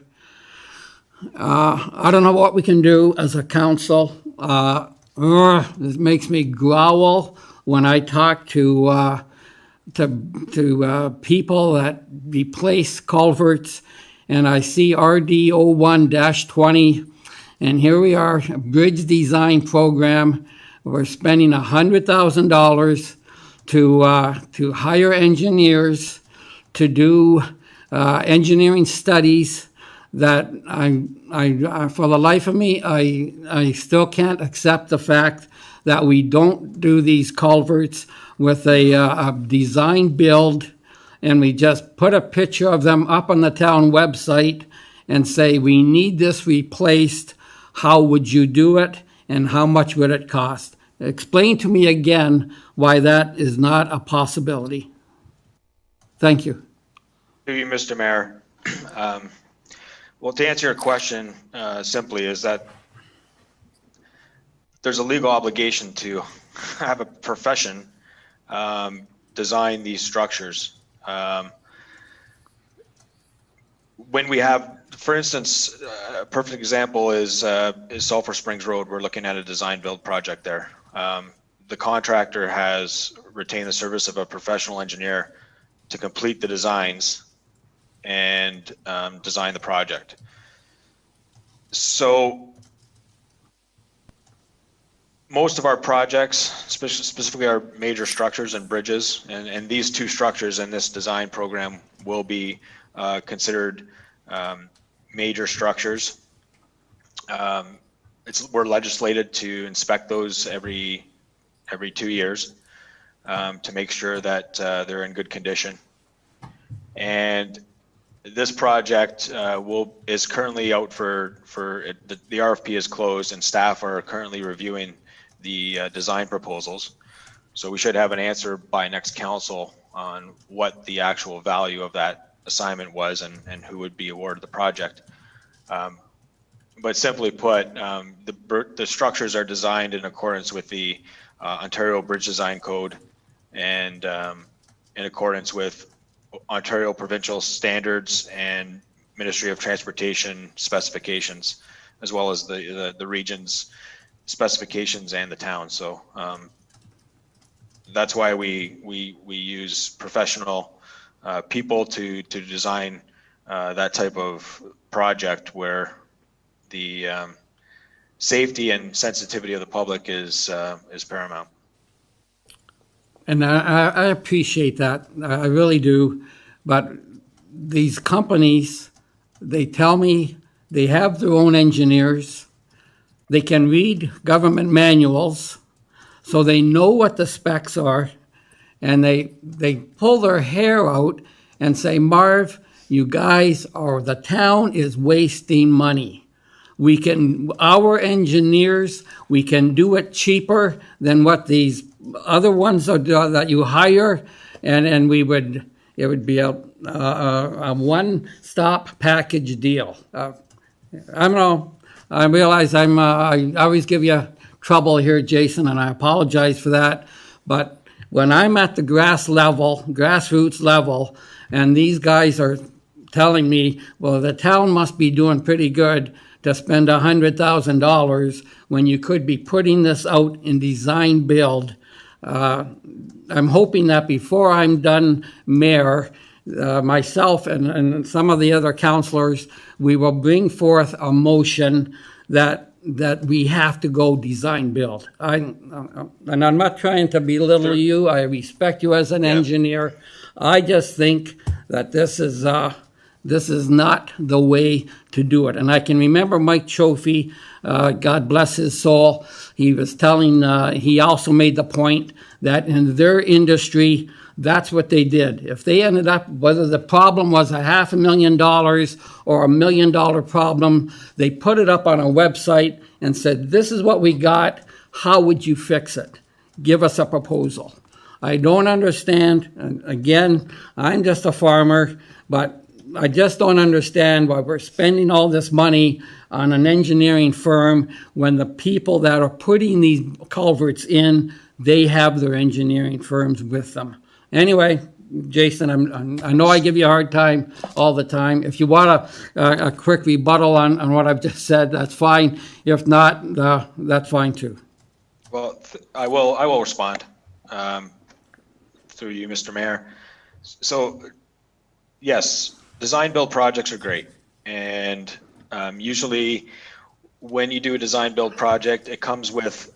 Speaker 3: I don't know what we can do as a council. This makes me growl when I talk to people that replace culverts, and I see RD01-20. And here we are, a bridge design program. We're spending $100,000 to hire engineers to do engineering studies that I for the life of me, I still can't accept the fact that we don't do these culverts with a design build, and we just put a picture of them up on the town website, and say, we need this replaced, how would you do it, and how much would it cost? Explain to me again why that is not a possibility. Thank you.
Speaker 12: To you, Mr. Mayor. Well, to answer your question simply is that there's a legal obligation to have a profession design these structures. When we have, for instance, a perfect example is Sulphur Springs Road. We're looking at a design build project there. The contractor has retained the service of a professional engineer to complete the designs and design the project. So most of our projects, specifically our major structures and bridges, and these two structures in this design program will be considered major structures. We're legislated to inspect those every 2 years to make sure that they're in good condition. And this project is currently out the RFP is closed, and staff are currently reviewing the design proposals. So we should have an answer by next council on what the actual value of that assignment was and who would be awarded the project. But simply put, the structures are designed in accordance with the Ontario Bridge Design Code and in accordance with Ontario provincial standards and Ministry of Transportation specifications, as well as the region's specifications and the town. So that's why we use professional people to design that type of project where the safety and sensitivity of the public is paramount.
Speaker 3: And I appreciate that. I really do. But these companies, they tell me they have their own engineers. They can read government manuals, so they know what the specs are. And they pull their hair out and say, Marv, you guys, or the town is wasting money. Our engineers, we can do it cheaper than what these other ones are that you hire, and it would be a one-stop package deal. I don't know. I realize I always give you trouble here, Jason, and I apologize for that. But when I'm at the grassroots level, and these guys are telling me, well, the town must be doing pretty good to spend $100,000 when you could be putting this out in design build. I'm hoping that before I'm done mayor, myself and some of the other councillors, we will bring forth a motion that we have to go design build. And I'm not trying to belittle you. I respect you as an engineer. I just think that this is not the way to do it. And I can remember Mike Chofee, God bless his soul, he was telling, he also made the point that in their industry, that's what they did. If they ended up, whether the problem was $500,000 or $1 million problem, they put it up on a website and said, this is what we got, how would you fix it? Give us a proposal. I don't understand, and again, I'm just a farmer, but I just don't understand why we're spending all this money on an engineering firm when the people that are putting these culverts in, they have their engineering firms with them. Anyway, Jason, I know I give you a hard time all the time. If you want a quick rebuttal on what I've just said, that's fine. If not, that's fine too.
Speaker 12: Well, I will respond through you, Mr. Mayor. So, yes, design build projects are great, and usually when you do a design build project, it comes with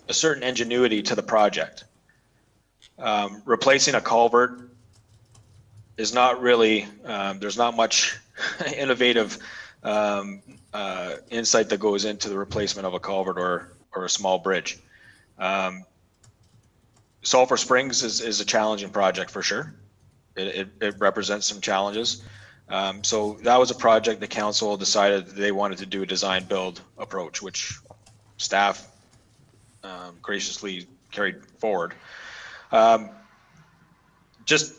Speaker 12: a certain ingenuity to the project. Replacing a culvert is not really, there's not much innovative insight that goes into the replacement of a culvert or a small bridge. Sulphur Springs is a challenging project for sure. It represents some challenges. So that was a project the council decided they wanted to do a design build approach, which staff graciously carried forward. Just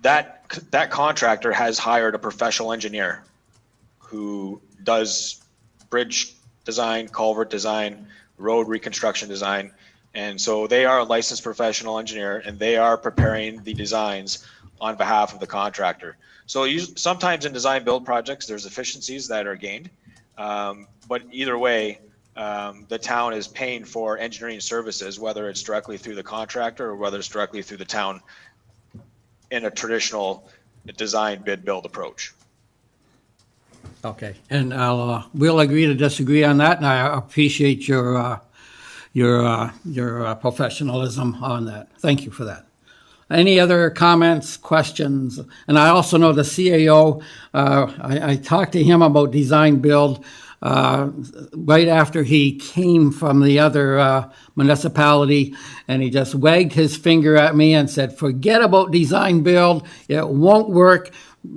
Speaker 12: that contractor has hired a professional engineer who does bridge design, culvert design, road reconstruction design. And so they are a licensed professional engineer, and they are preparing the designs on behalf of the contractor. So sometimes in design build projects, there's efficiencies that are gained. But either way, the town is paying for engineering services, whether it's directly through the contractor or whether it's directly through the town in a traditional design bid build approach.
Speaker 3: Okay, and we'll agree to disagree on that, and I appreciate your professionalism on that. Thank you for that. Any other comments, questions? And I also know the CAO, I talked to him about design build right after he came from the other municipality, and he just wagged his finger at me and said, forget about design build, it won't work.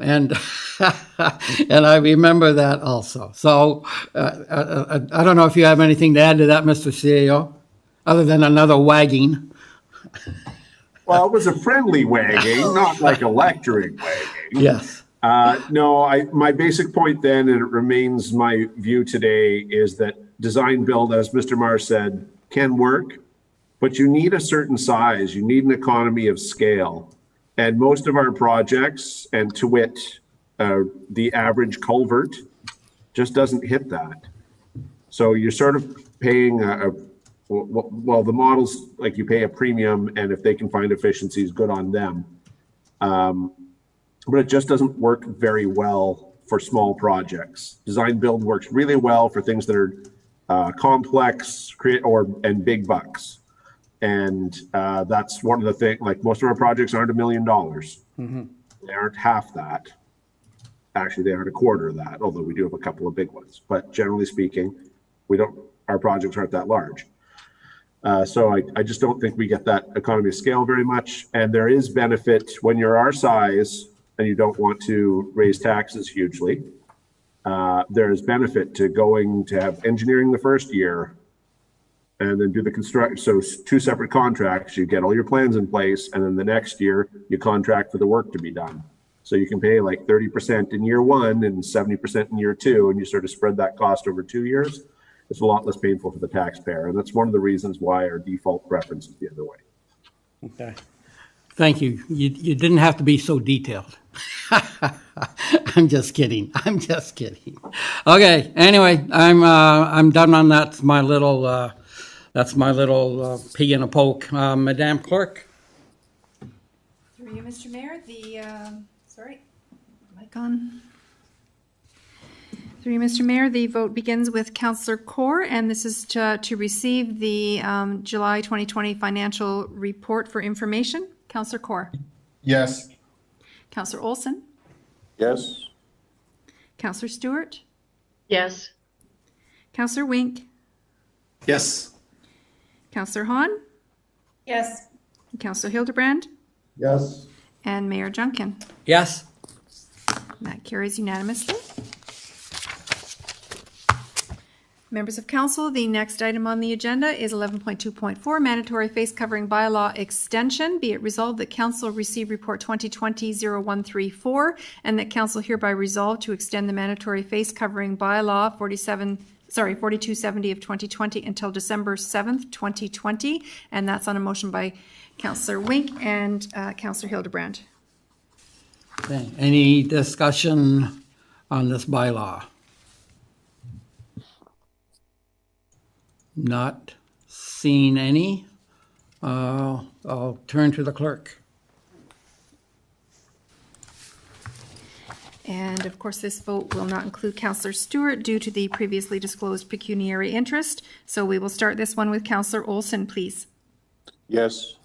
Speaker 3: And and I remember that also. So I don't know if you have anything to add to that, Mr. CAO, other than another wagging.
Speaker 9: Well, it was a friendly wagging, not like a lecturing wagging.
Speaker 3: Yes.
Speaker 9: No, my basic point then, and it remains my view today, is that design build, as Mr. Marr said, can work, but you need a certain size. You need an economy of scale. And most of our projects, and to wit, the average culvert just doesn't hit that. So you're sort of paying well, the models, like you pay a premium, and if they can find efficiencies, good on them. But it just doesn't work very well for small projects. Design build works really well for things that are complex and big bucks. And that's one of the things, like most of our projects aren't $1 million. Mm-hmm. They aren't half that. Actually, they aren't a quarter of that, although we do have a couple of big ones. But generally speaking, our projects aren't that large. So I just don't think we get that economy of scale very much. And there is benefit when you're our size and you don't want to raise taxes hugely. There is benefit to going to have engineering the first year and then do the construction. So 2 separate contracts, you get all your plans in place, and then the next year you contract for the work to be done. So you can pay like 30% in year 1 and 70% in year 2, and you sort of spread that cost over 2 years. It's a lot less painful for the taxpayer, and that's one of the reasons why our default preference is the other way.
Speaker 3: Okay. Thank you. You didn't have to be so detailed. I'm just kidding. Okay. Anyway, I'm done on that. That's my little pea in a poke. Madam Clerk.
Speaker 1: Through you, Mr. Mayor, mic on. Through you, Mr. Mayor, the vote begins with Councillor Kaur, and this is to receive the July 2020 financial report for information. Councillor Kaur.
Speaker 5: Yes.
Speaker 1: Councillor Olson.
Speaker 4: Yes.
Speaker 1: Councillor Stewart.
Speaker 6: Yes.
Speaker 1: Councillor Wink.
Speaker 7: Yes.
Speaker 1: Councillor Hahn.
Speaker 2: Yes.
Speaker 1: Councillor Hildebrand.
Speaker 11: Yes.
Speaker 1: And Mayor Junkin.
Speaker 3: Yes.
Speaker 1: That carries unanimously. Members of Council, the next item on the agenda is 11.2.4, Mandatory Face Covering Bylaw Extension. Be it resolved that Council receive Report 2020-0134 and that Council hereby resolve to extend the Mandatory Face Covering Bylaw 4270 of 2020 until December 7th, 2020. And that's on a motion by Councillor Wink and Councillor Hildebrand.
Speaker 3: Okay. Any discussion on this bylaw? Not seeing any. I'll turn to the clerk.
Speaker 1: And of course, this vote will not include Councillor Stewart due to the previously disclosed pecuniary interest. So we will start this one with Councillor Olson, please.
Speaker 4: Yes.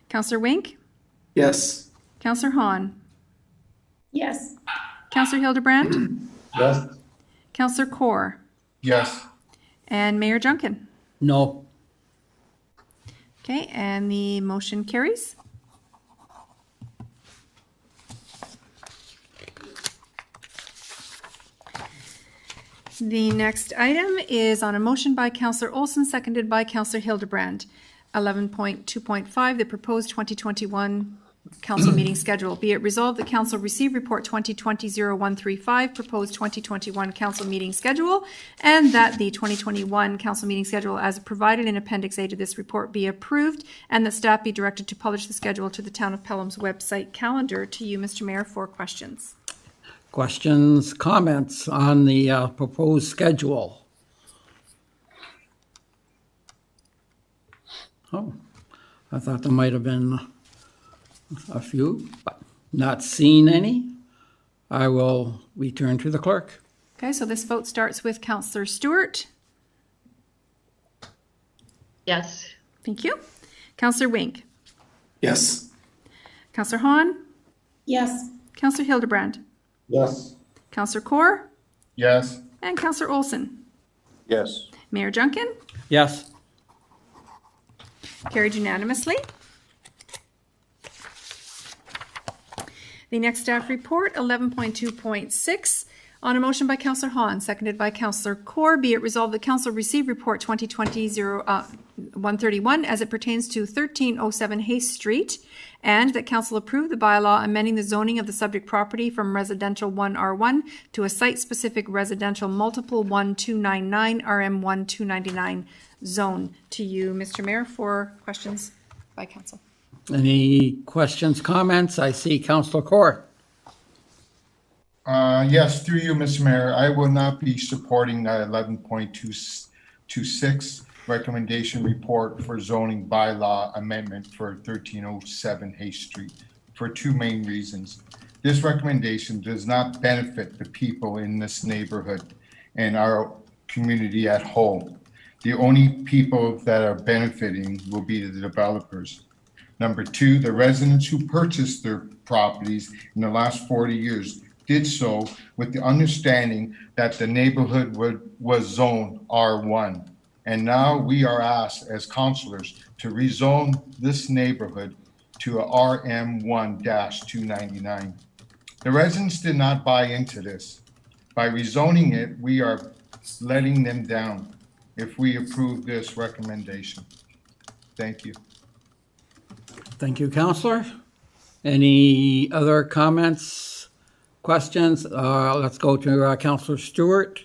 Speaker 1: Councillor Wink?
Speaker 7: Yes.
Speaker 1: Councillor Hahn?
Speaker 2: Yes.
Speaker 1: Councillor Hildebrand?
Speaker 11: Yes.
Speaker 1: Councillor Kaur?
Speaker 5: Yes.
Speaker 1: And Mayor Junkin?
Speaker 3: No.
Speaker 1: Okay, and the motion carries. The next item is on a motion by Councillor Olson, seconded by Councillor Hildebrand. 11.2.5, the proposed 2021 council meeting schedule. Be it resolved, the council receive report 2020-0135, proposed 2021 council meeting schedule, and that the 2021 council meeting schedule as provided in Appendix A to this report be approved, and that staff be directed to publish the schedule to the Town of Pelham's website calendar. To you, Mr. Mayor, for questions.
Speaker 3: Questions, comments on the proposed schedule? Oh, I thought there might have been a few, but not seeing any. I will return to the clerk.
Speaker 1: Okay, so this vote starts with Councillor Stewart.
Speaker 6: Yes.
Speaker 1: Thank you. Councillor Wink.
Speaker 7: Yes.
Speaker 1: Councillor Hahn.
Speaker 2: Yes.
Speaker 1: Councillor Hildebrand.
Speaker 11: Yes.
Speaker 1: Councillor Kaur.
Speaker 5: Yes.
Speaker 1: And Councillor Olson.
Speaker 4: Yes.
Speaker 1: Mayor Junkin.
Speaker 3: Yes.
Speaker 1: Carried unanimously. The next staff report, 11.2.6, on a motion by Councillor Hahn, seconded by Councillor Kaur, be it resolved that Council receive report 2020-131 as it pertains to 1307 Hayes Street, and that Council approve the bylaw amending the zoning of the subject property from residential 1R1 to a site-specific residential multiple 1299 RM1 299 zone. To you, Mr. Mayor, for questions by Council.
Speaker 3: Any questions, comments? I see Councillor Kaur.
Speaker 5: Yes, through you, Mr. Mayor, I will not be supporting 11.226 recommendation report for zoning bylaw amendment for 1307 Hayes Street for two main reasons. This recommendation does not benefit the people in this neighborhood and our community at home. The only people that are benefiting will be the developers. Number two, the residents who purchased their properties in the last 40 years did so with the understanding that the neighborhood was zoned R1. And now we are asked as councilors to rezone this neighborhood to a RM1-299. The residents did not buy into this. By rezoning it, we are letting them down if we approve this recommendation. Thank you.
Speaker 3: Thank you, Councillor. Any other comments, questions? Let's go to Councillor Stewart.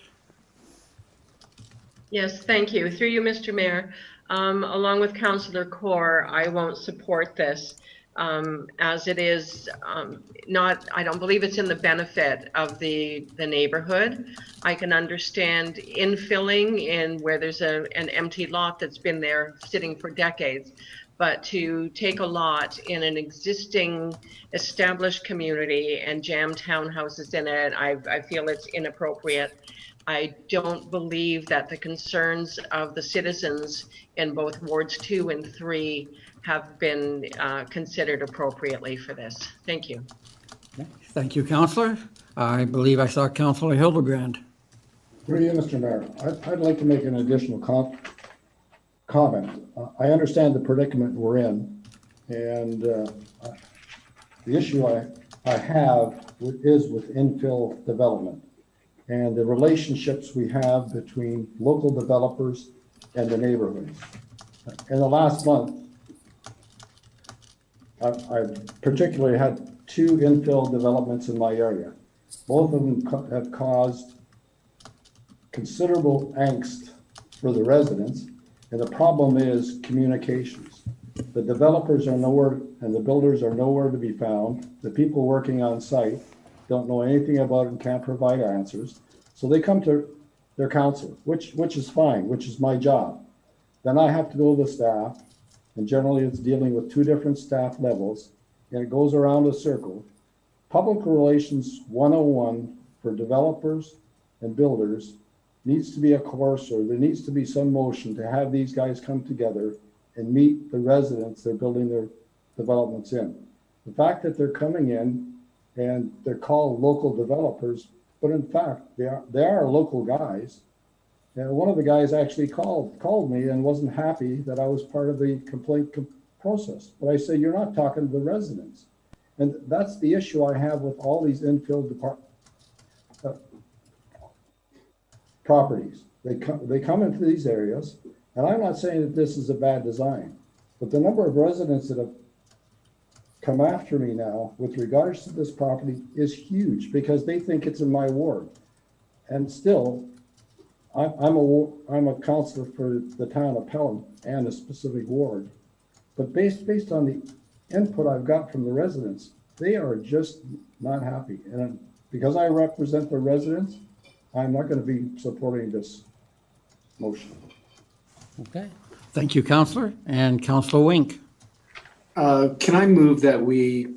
Speaker 6: Yes, thank you. Through you, Mr. Mayor, along with Councillor Kaur, I won't support this as it is I don't believe it's in the benefit of the neighborhood. I can understand infilling in where there's an empty lot that's been there sitting for decades. But to take a lot in an existing established community and jam townhouses in it, I feel it's inappropriate. I don't believe that the concerns of the citizens in both wards 2 and 3 have been considered appropriately for this. Thank you.
Speaker 3: Thank you, Councillor. I believe I saw Councillor Hildebrand.
Speaker 11: Through you, Mr. Mayor, I'd like to make an additional comment. I understand the predicament we're in, and the issue I have is with infill development and the relationships we have between local developers and the neighborhoods. In the last month, I've particularly had two infill developments in my area. Both of them have caused considerable angst for the residents. And the problem is communications. The developers are nowhere and the builders are nowhere to be found. The people working on site don't know anything about it and can't provide answers. So they come to their council, which is fine, which is my job. Then I have to go to the staff, and generally it's dealing with two different staff levels, and it goes around a circle. Public Relations 101 for developers and builders needs to be a course, or there needs to be some motion to have these guys come together and meet the residents they're building their developments in. The fact that they're coming in and they're called local developers, but in fact they are local guys. And one of the guys actually called me and wasn't happy that I was part of the complaint process. But I say, you're not talking to the residents. And that's the issue I have with all these infill properties. They come into these areas, and I'm not saying that this is a bad design, but the number of residents that have come after me now with regards to this property is huge because they think it's in my ward. And still, I'm a counselor for the town of Pelham and a specific ward. But based on the input I've got from the residents, they are just not happy. And because I represent the residents, I'm not going to be supporting this motion.
Speaker 3: Okay. Thank you, Councillor. And Councillor Wink.
Speaker 7: Can I move that we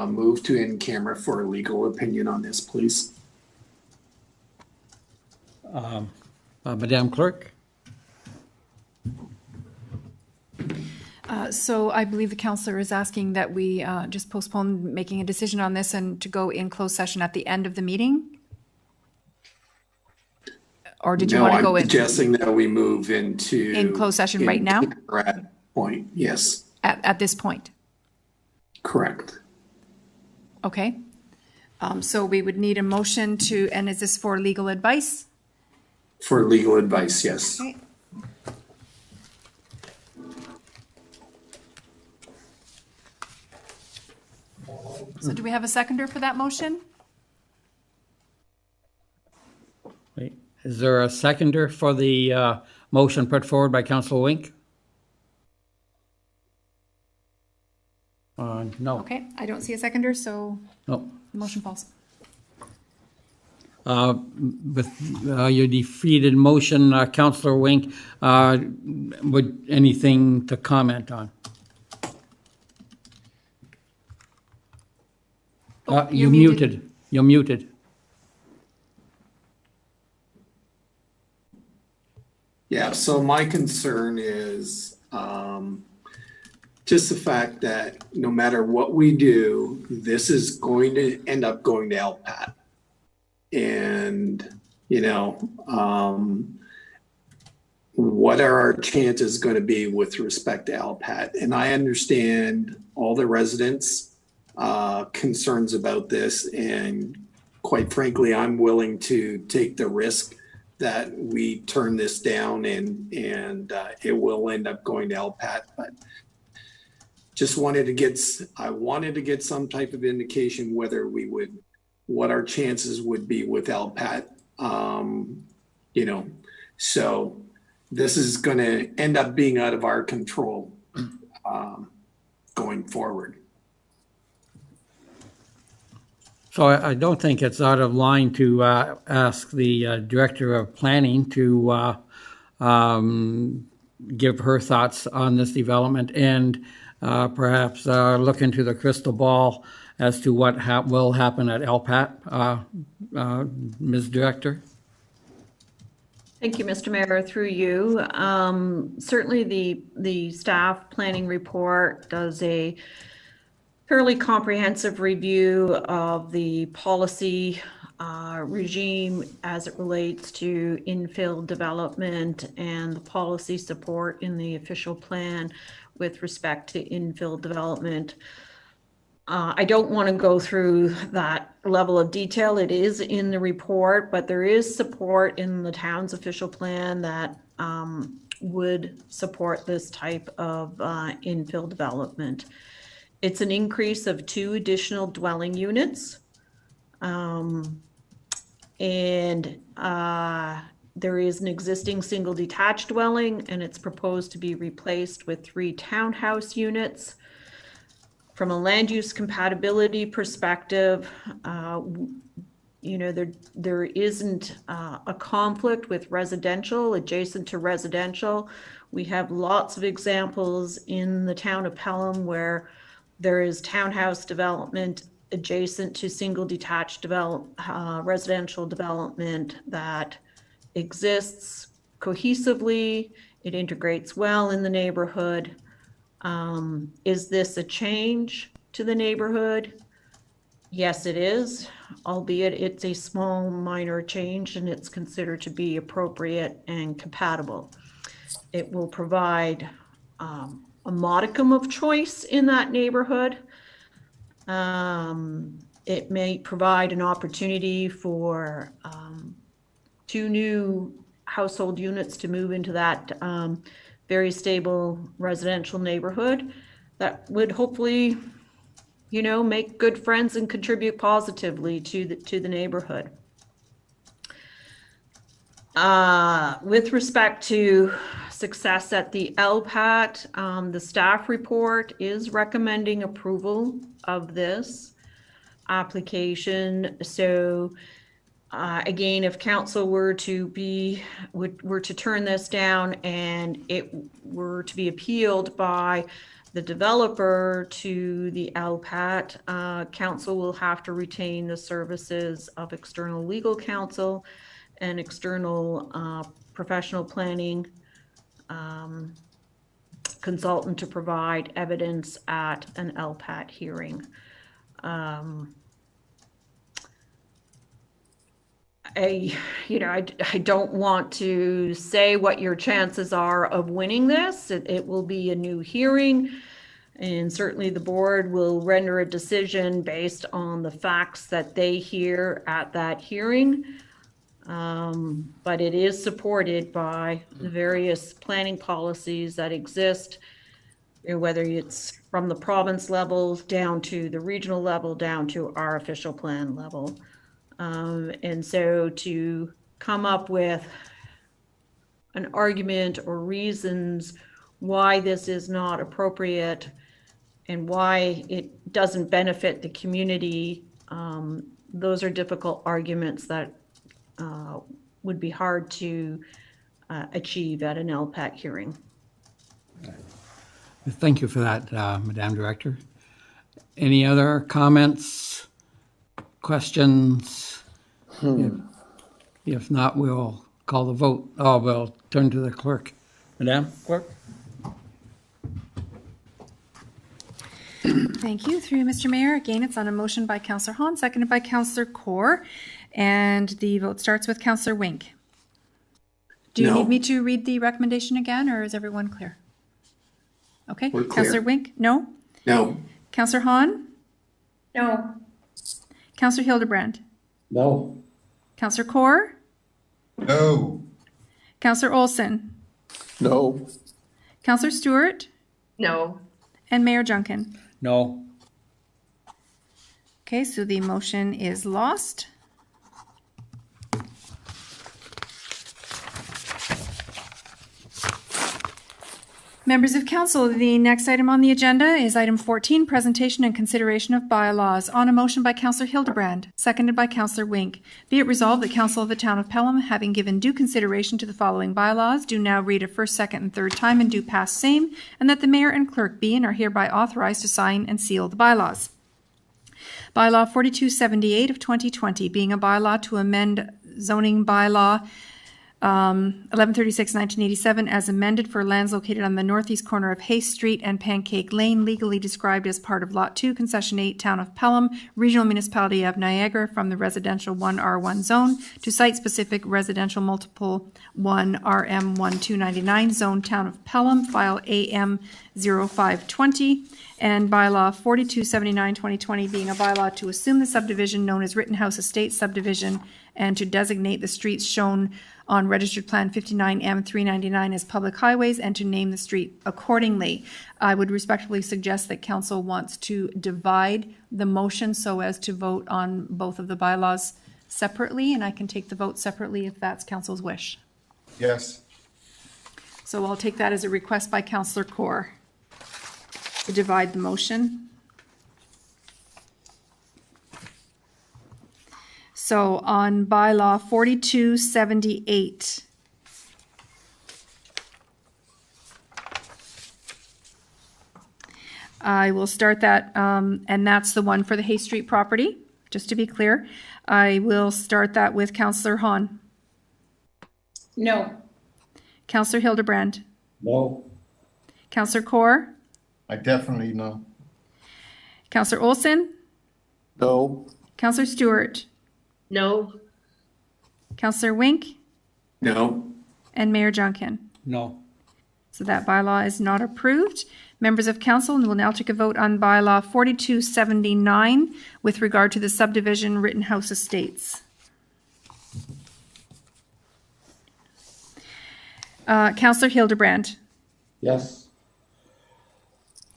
Speaker 7: move to in camera for a legal opinion on this, please?
Speaker 3: Madam Clerk.
Speaker 1: So I believe the councillor is asking that we just postpone making a decision on this and to go in closed session at the end of the meeting? Or did you want to go in?
Speaker 7: No, I'm suggesting that we move into...
Speaker 1: In closed session right now?
Speaker 7: At point, yes.
Speaker 1: At this point?
Speaker 7: Correct.
Speaker 1: Okay. So we would need a motion to, and is this for legal advice?
Speaker 7: For legal advice, yes.
Speaker 1: Okay. So do we have a seconder for that motion?
Speaker 3: Wait, is there a seconder for the motion put forward by Councillor Wink? No.
Speaker 1: Okay, I don't see a seconder, so
Speaker 3: No.
Speaker 1: the motion falls.
Speaker 3: With your defeated motion, Councillor Wink, would anything to comment on? You're muted. You're muted.
Speaker 7: Yeah, so my concern is just the fact that no matter what we do, this is going to end up going to LPAT. And, you know, what are our chances going to be with respect to LPAT? And I understand all the residents' concerns about this. And quite frankly, I'm willing to take the risk that we turn this down and it will end up going to LPAT. But just wanted to get some type of indication whether we would, what our chances would be with LPAT. You know, so this is going to end up being out of our control going forward.
Speaker 3: So I don't think it's out of line to ask the Director of Planning to give her thoughts on this development and perhaps look into the crystal ball as to what will happen at LPAT. Ms. Director?
Speaker 14: Thank you, Mr. Mayor, through you. Certainly the staff planning report does a fairly comprehensive review of the policy regime as it relates to infill development and the policy support in the official plan with respect to infill development. I don't want to go through that level of detail. It is in the report, but there is support in the town's official plan that would support this type of infill development. It's an increase of 2 additional dwelling units. And there is an existing single detached dwelling, and it's proposed to be replaced with 3 townhouse units. From a land use compatibility perspective, you know, there isn't a conflict with residential, adjacent to residential. We have lots of examples in the town of Pelham where there is townhouse development adjacent to single detached residential development that exists cohesively. It integrates well in the neighborhood. Is this a change to the neighborhood? Yes, it is, albeit it's a small minor change and it's considered to be appropriate and compatible. It will provide a modicum of choice in that neighborhood. It may provide an opportunity for 2 new household units to move into that very stable residential neighborhood that would hopefully, you know, make good friends and contribute positively to the neighborhood. With respect to success at the LPAT, the staff report is recommending approval of this application. So again, if council were to turn this down and it were to be appealed by the developer to the LPAT, council will have to retain the services of external legal counsel and external professional planning consultant to provide evidence at an LPAT hearing. I don't want to say what your chances are of winning this. It will be a new hearing, and certainly the board will render a decision based on the facts that they hear at that hearing. But it is supported by the various planning policies that exist, whether it's from the province level down to the regional level, down to our official plan level. And so to come up with an argument or reasons why this is not appropriate and why it doesn't benefit the community, those are difficult arguments that would be hard to achieve at an LPAT hearing.
Speaker 3: Thank you for that, Madam Director. Any other comments, questions? If not, we'll call the vote. Oh, we'll turn to the clerk. Madam Clerk?
Speaker 1: Thank you. Through you, Mr. Mayor. Again, it's on a motion by Councillor Hahn, seconded by Councillor Kaur, and the vote starts with Councillor Wink. Do you need me to read the recommendation again, or is everyone clear? Okay.
Speaker 7: We're clear.
Speaker 1: Councillor Wink? No?
Speaker 7: No.
Speaker 1: Councillor Hahn?
Speaker 2: No.
Speaker 1: Councillor Hildebrand?
Speaker 11: No.
Speaker 1: Councillor Kaur?
Speaker 5: No.
Speaker 1: Councillor Olson?
Speaker 4: No.
Speaker 1: Councillor Stewart?
Speaker 6: No.
Speaker 1: And Mayor Junkin?
Speaker 3: No.
Speaker 1: Okay, so the motion is lost. Members of Council, the next item on the agenda is item 14, presentation and consideration of bylaws. On a motion by Councillor Hildebrand, seconded by Councillor Wink. Be it resolved that Council of the Town of Pelham, having given due consideration to the following bylaws, do now read a first, second, and third time and do pass same, and that the Mayor and Clerk be and are hereby authorized to sign and seal the bylaws. Bylaw 4278 of 2020, being a bylaw to amend zoning bylaw 1136-1987 as amended for lands located on the northeast corner of Hay Street and Pancake Lane, legally described as part of Lot 2, Concession 8, Town of Pelham, Regional Municipality of Niagara, from the Residential 1R1 zone to Site-Specific Residential Multiple 1 RM1299 zone, Town of Pelham, file AM 0520. And bylaw 4279-2020 being a bylaw to assume the subdivision known as Rittenhouse Estates subdivision and to designate the streets shown on registered plan 59M399 as public highways and to name the street accordingly. I would respectfully suggest that council wants to divide the motion so as to vote on both of the bylaws separately, and I can take the vote separately if that's council's wish.
Speaker 5: Yes.
Speaker 1: So I'll take that as a request by Councillor Kaur to divide the motion. So on bylaw 4278, I will start that, and that's the one for the Hay Street property, just to be clear. I will start that with Councillor Hahn.
Speaker 2: No.
Speaker 1: Councillor Hildebrand.
Speaker 11: No.
Speaker 1: Councillor Kaur.
Speaker 5: I definitely no.
Speaker 1: Councillor Olson.
Speaker 4: No.
Speaker 1: Councillor Stewart.
Speaker 6: No.
Speaker 1: Councillor Wink.
Speaker 7: No.
Speaker 1: And Mayor Junkin.
Speaker 3: No.
Speaker 1: So that bylaw is not approved. Members of council, and we'll now take a vote on bylaw 4279 with regard to the subdivision Rittenhouse Estates. Councillor Hildebrand.
Speaker 11: Yes.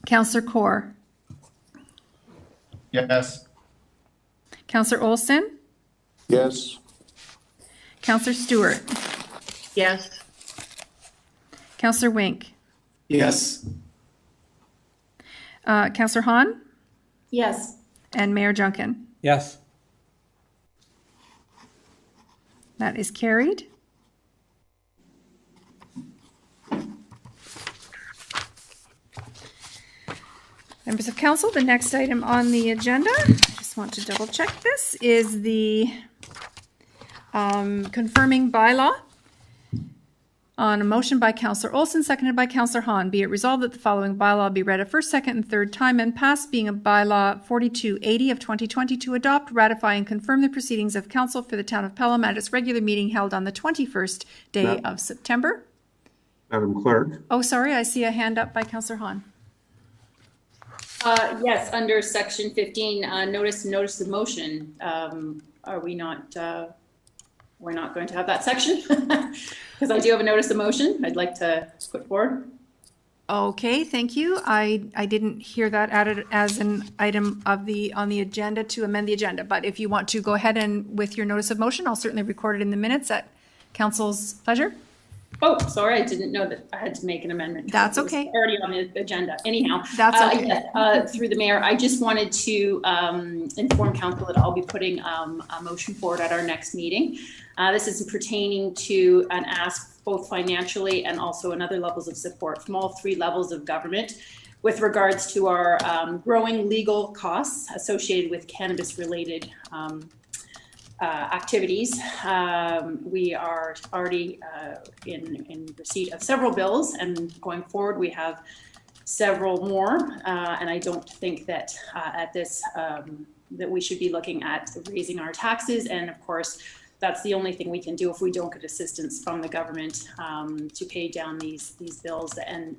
Speaker 1: Councillor Kaur.
Speaker 5: Yes.
Speaker 1: Councillor Olson.
Speaker 4: Yes.
Speaker 1: Councillor Stewart.
Speaker 6: Yes.
Speaker 1: Councillor Wink.
Speaker 7: Yes.
Speaker 1: Councillor Hahn.
Speaker 2: Yes.
Speaker 1: And Mayor Junkin.
Speaker 3: Yes.
Speaker 1: That is carried. Members of council, the next item on the agenda, I just want to double check this, is the confirming bylaw. On a motion by Councillor Olson, seconded by Councillor Hahn, be it resolved that the following bylaw be read a first, second, and third time and passed, being a bylaw 4280 of 2020 to adopt, ratify, and confirm the proceedings of council for the town of Pelham at its regular meeting held on the 21st day of September.
Speaker 9: Madam Clerk?
Speaker 1: Oh, sorry, I see a hand up by Councillor Hahn.
Speaker 2: Yes, under section 15, notice of motion. Are we not, we're not going to have that section? Because I do have a notice of motion I'd like to put forward.
Speaker 1: Okay, thank you. I didn't hear that added as an item of on the agenda to amend the agenda, but if you want to go ahead and with your notice of motion, I'll certainly record it in the minutes at council's pleasure.
Speaker 2: Oh, sorry, I didn't know that I had to make an amendment.
Speaker 1: That's
Speaker 2: It was
Speaker 1: okay.
Speaker 2: already on the agenda. Anyhow,
Speaker 1: That's okay.
Speaker 2: yes, through the mayor, I just wanted to inform council that I'll be putting a motion forward at our next meeting. This is pertaining to an ask both financially and also in other levels of support from all three levels of government with regards to our growing legal costs associated with cannabis-related activities. We are already in receipt of several bills, and going forward we have several more, and I don't think that at this that we should be looking at raising our taxes, and of course that's the only thing we can do if we don't get assistance from the government to pay down these bills and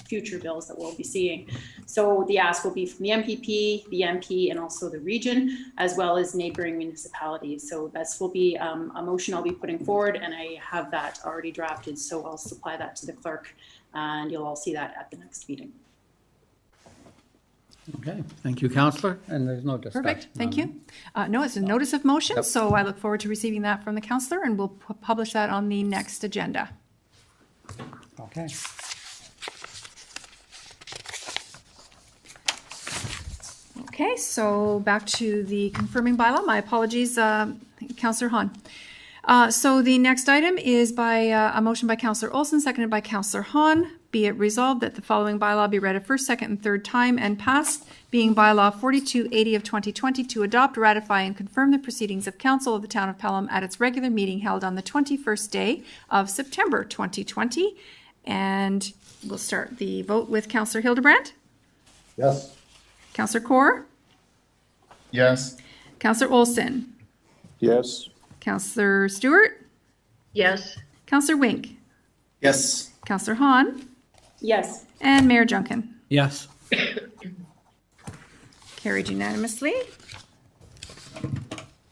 Speaker 2: future bills that we'll be seeing. So the ask will be from the MPP, the MP, and also the region, as well as neighboring municipalities. So this will be a motion I'll be putting forward, and I have that already drafted, so I'll supply that to the clerk, and you'll all see that at the next meeting.
Speaker 3: Okay, thank you, Councillor, and there's no discussion.
Speaker 1: Perfect, thank you. No, it's a notice of motion, so I look forward to receiving that from the councillor, and we'll publish that on the next agenda.
Speaker 3: Okay.
Speaker 1: Okay, so back to the confirming bylaw. My apologies, Councillor Hahn. So the next item is by a motion by Councillor Olson, seconded by Councillor Hahn. Be it resolved that the following bylaw be read a first, second, and third time and passed, being bylaw 4280 of 2020 to adopt, ratify, and confirm the proceedings of council of the town of Pelham at its regular meeting held on the 21st day of September 2020. And we'll start the vote with Councillor Hildebrand.
Speaker 11: Yes.
Speaker 1: Councillor Kaur.
Speaker 5: Yes.
Speaker 1: Councillor Olson.
Speaker 4: Yes.
Speaker 1: Councillor Stewart.
Speaker 6: Yes.
Speaker 1: Councillor Wink.
Speaker 7: Yes.
Speaker 1: Councillor Hahn.
Speaker 2: Yes.
Speaker 1: And Mayor Junkin.
Speaker 3: Yes.
Speaker 1: Carried unanimously.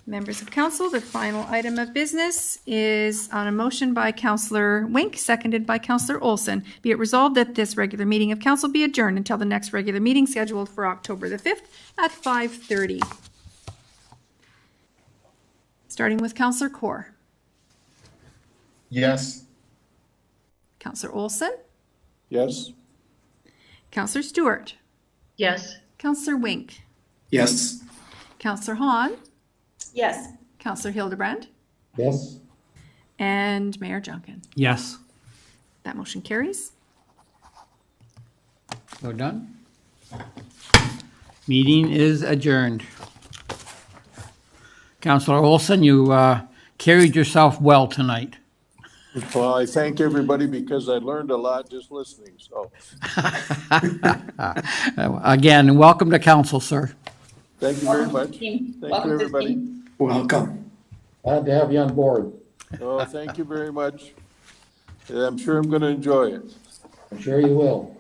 Speaker 1: Members of council, the final item of business is on a motion by Councillor Wink, seconded by Councillor Olson. Be it resolved that this regular meeting of council be adjourned until the next regular meeting scheduled for October the 5th at 5:30. Starting with Councillor Kaur.
Speaker 5: Yes.
Speaker 1: Councillor Olson.
Speaker 4: Yes.
Speaker 1: Councillor Stewart.
Speaker 6: Yes.
Speaker 1: Councillor Wink.
Speaker 7: Yes.
Speaker 1: Councillor Hahn.
Speaker 2: Yes.
Speaker 1: Councillor Hildebrand.
Speaker 11: Yes.
Speaker 1: And Mayor Junkin.
Speaker 3: Yes.
Speaker 1: That motion carries.
Speaker 3: So done. Meeting is adjourned. Councillor Olson, you carried yourself well tonight.
Speaker 4: Well, I thank everybody because I learned a lot just listening, so.
Speaker 3: Again, welcome to council, sir.
Speaker 4: Thank you very much. Thank you, everybody.
Speaker 7: Welcome.
Speaker 11: Glad to have you on board.
Speaker 4: Oh, thank you very much. I'm sure I'm going to enjoy it.
Speaker 11: I'm sure you will.